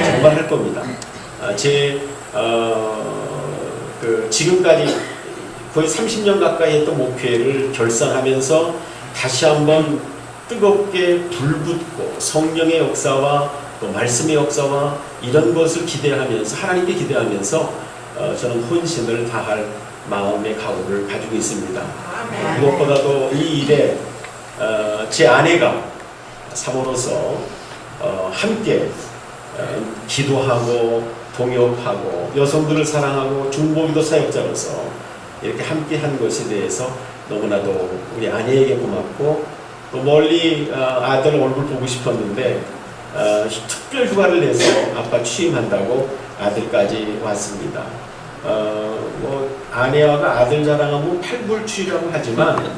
정말 할 겁니다. 지금까지 거의 30년 가까이 했던 목회를 결산하면서 다시 한번 뜨겁게 불붙고 성령의 역사와 또 말씀의 역사와 이런 것을 기대하면서 하나님께 기대하면서 저는 혼신을 다할 마음의 각오를 가지고 있습니다. 무엇보다도 이 일에 제 아내가 사모로서 함께 기도하고 동역하고 여성들을 사랑하고 중보기도 사역자로서 이렇게 함께 한 것에 대해서 너무나도 우리 아내에게 고맙고 또 멀리 아들 얼굴 보고 싶었는데 특별 휴가를 내서 아빠 취임한다고 아들까지 왔습니다. 아내와 아들 자랑하면 팔불출이라고 하지만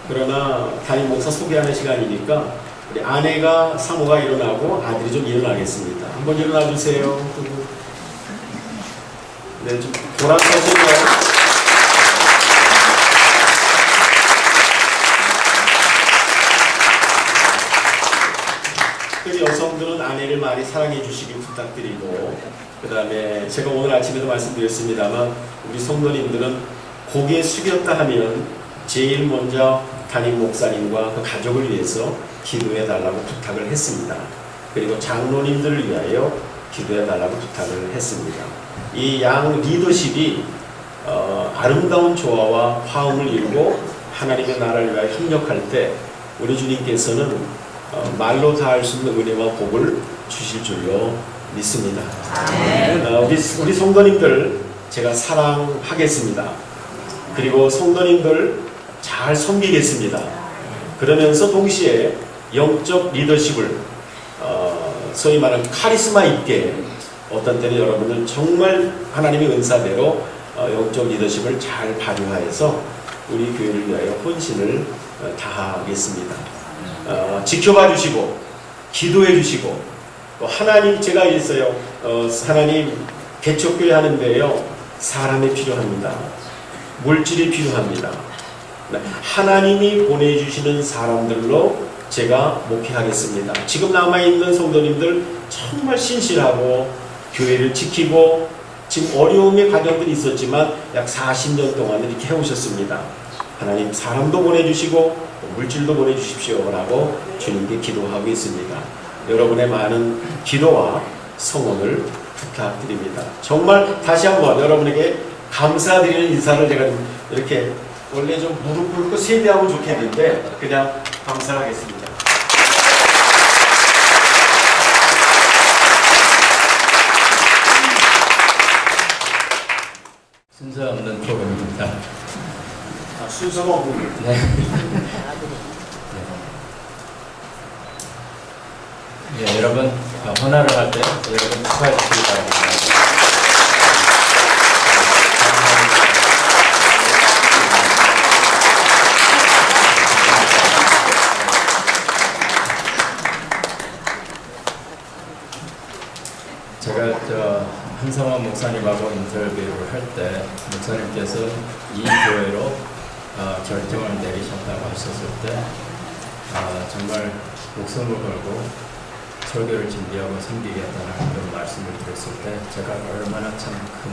그러나 담임 목사 소개하는 시간이니까 우리 아내가 사모가 일어나고 아들이 좀 일어나겠습니다. 한번 일어나 주세요. 네, 좀 보람차시네요. 여성들은 아내를 많이 사랑해 주시길 부탁드리고 그 다음에 제가 오늘 아침에도 말씀드렸습니다만 우리 성도님들은 고개 숙였다 하면 제일 먼저 담임 목사님과 그 가족을 위해서 기도해 달라고 부탁을 했습니다. 그리고 장로님들을 위하여 기도해 달라고 부탁을 했습니다. 이 양 리더십이 아름다운 조화와 화음을 이루고 하나님의 나라를 위하여 협력할 때 우리 주님께서는 말로 다 할 수 있는 은혜와 복을 주실 줄로 믿습니다. 우리 성도님들 제가 사랑하겠습니다. 그리고 성도님들 잘 섬기겠습니다. 그러면서 동시에 영적 리더십을 소위 말하는 카리스마 있게 어떤 때는 여러분들 정말 하나님의 은사대로 영적 리더십을 잘 발휘하여서 우리 교회를 위하여 헌신을 다하겠습니다. 지켜봐 주시고 기도해 주시고 또 하나님 제가 있어요. 하나님 개척교회 하는데요. 사람이 필요합니다. 물질이 필요합니다. 하나님이 보내주시는 사람들로 제가 목회하겠습니다. 지금 남아있는 성도님들 정말 신실하고 교회를 지키고 지금 어려움의 과정들이 있었지만 약 40년 동안 이렇게 해오셨습니다. 하나님 사람도 보내주시고 물질도 보내주십시오 라고 주님께 기도하고 있습니다. 여러분의 많은 기도와 성원을 부탁드립니다. 정말 다시 한번 여러분에게 감사드리는 인사를 제가 이렇게 원래 좀 무릎 꿇고 세배하면 좋겠는데 그냥 감사하겠습니다. 순서 없는 프로그램입니다. 순서가 없는 네. 네, 여러분 헌화를 할 때 여러분 축하해 주시기 바랍니다. 제가 한성원 목사님하고 인터뷰를 할 때 목사님께서 이 교회로 결정을 내리셨다고 하셨을 때 정말 목숨을 걸고 설교를 준비하고 섬기겠다는 그런 말씀을 드렸을 때 제가 얼마나 참 큰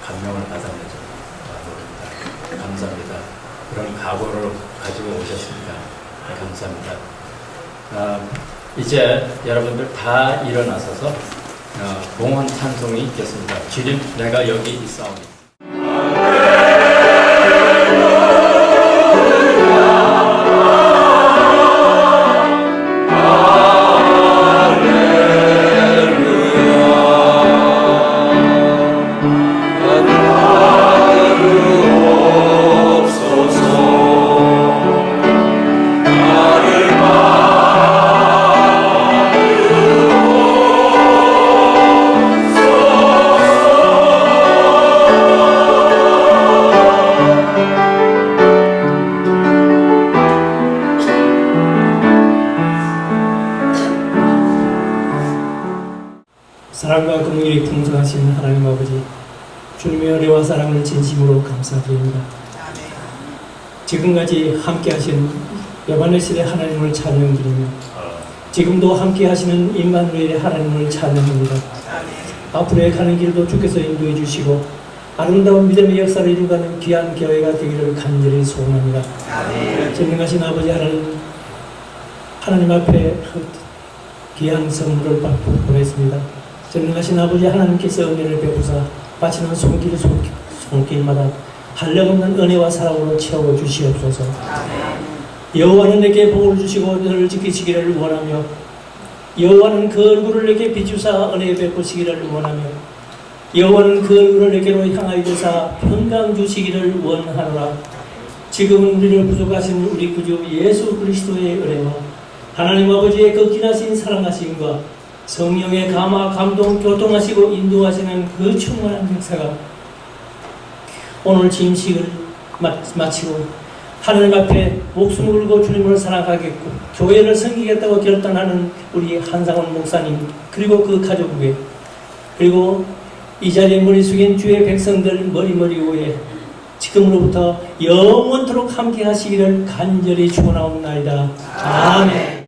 감명을 받았는지 모릅니다. 감사합니다. 그런 각오를 가지고 오셨습니다. 네, 감사합니다. 이제 여러분들 다 일어나셔서 봉헌 찬송이 있겠습니다. 주님 내가 여기 있사오니. 사랑과 긍휼이 풍성하신 하나님 아버지, 주님의 은혜와 사랑을 진심으로 감사드립니다. 지금까지 함께 하신 여반의 시대 하나님을 찬양드리며 지금도 함께 하시는 임마누엘의 하나님을 찬양합니다. 앞으로의 가는 길도 주께서 인도해 주시고 아름다운 믿음의 역사를 이루가는 귀한 교회가 되기를 간절히 소원합니다. 전능하신 아버지 하나님 앞에 귀한 선물을 받고 보냈습니다. 전능하신 아버지 하나님께서 은혜를 베푸사 바치는 손길마다 한량없는 은혜와 사랑으로 채워 주시옵소서. 여호와는 내게 복을 주시고 너를 지키시기를 원하며 여호와는 그 얼굴을 내게 비추사 은혜 베푸시기를 원하며 여호와는 그 얼굴을 내게로 향하여 주사 평강 주시기를 원하노라. 지금은 우리를 부족하신 우리 구주 예수 그리스도의 은혜와 하나님 아버지의 그 기나신 사랑하심과 성령의 감화, 감동, 교통하시고 인도하시는 그 충만한 역사가 오늘 진식을 마치고 하나님 앞에 목숨을 걸고 주님을 사랑하겠고 교회를 섬기겠다고 결단하는 우리 한상원 목사님 그리고 그 가족에게 그리고 이 자리에 머리 숙인 주의 백성들 머리 위에 지금으로부터 영원토록 함께 하시기를 간절히 축원하옵나이다. 아멘.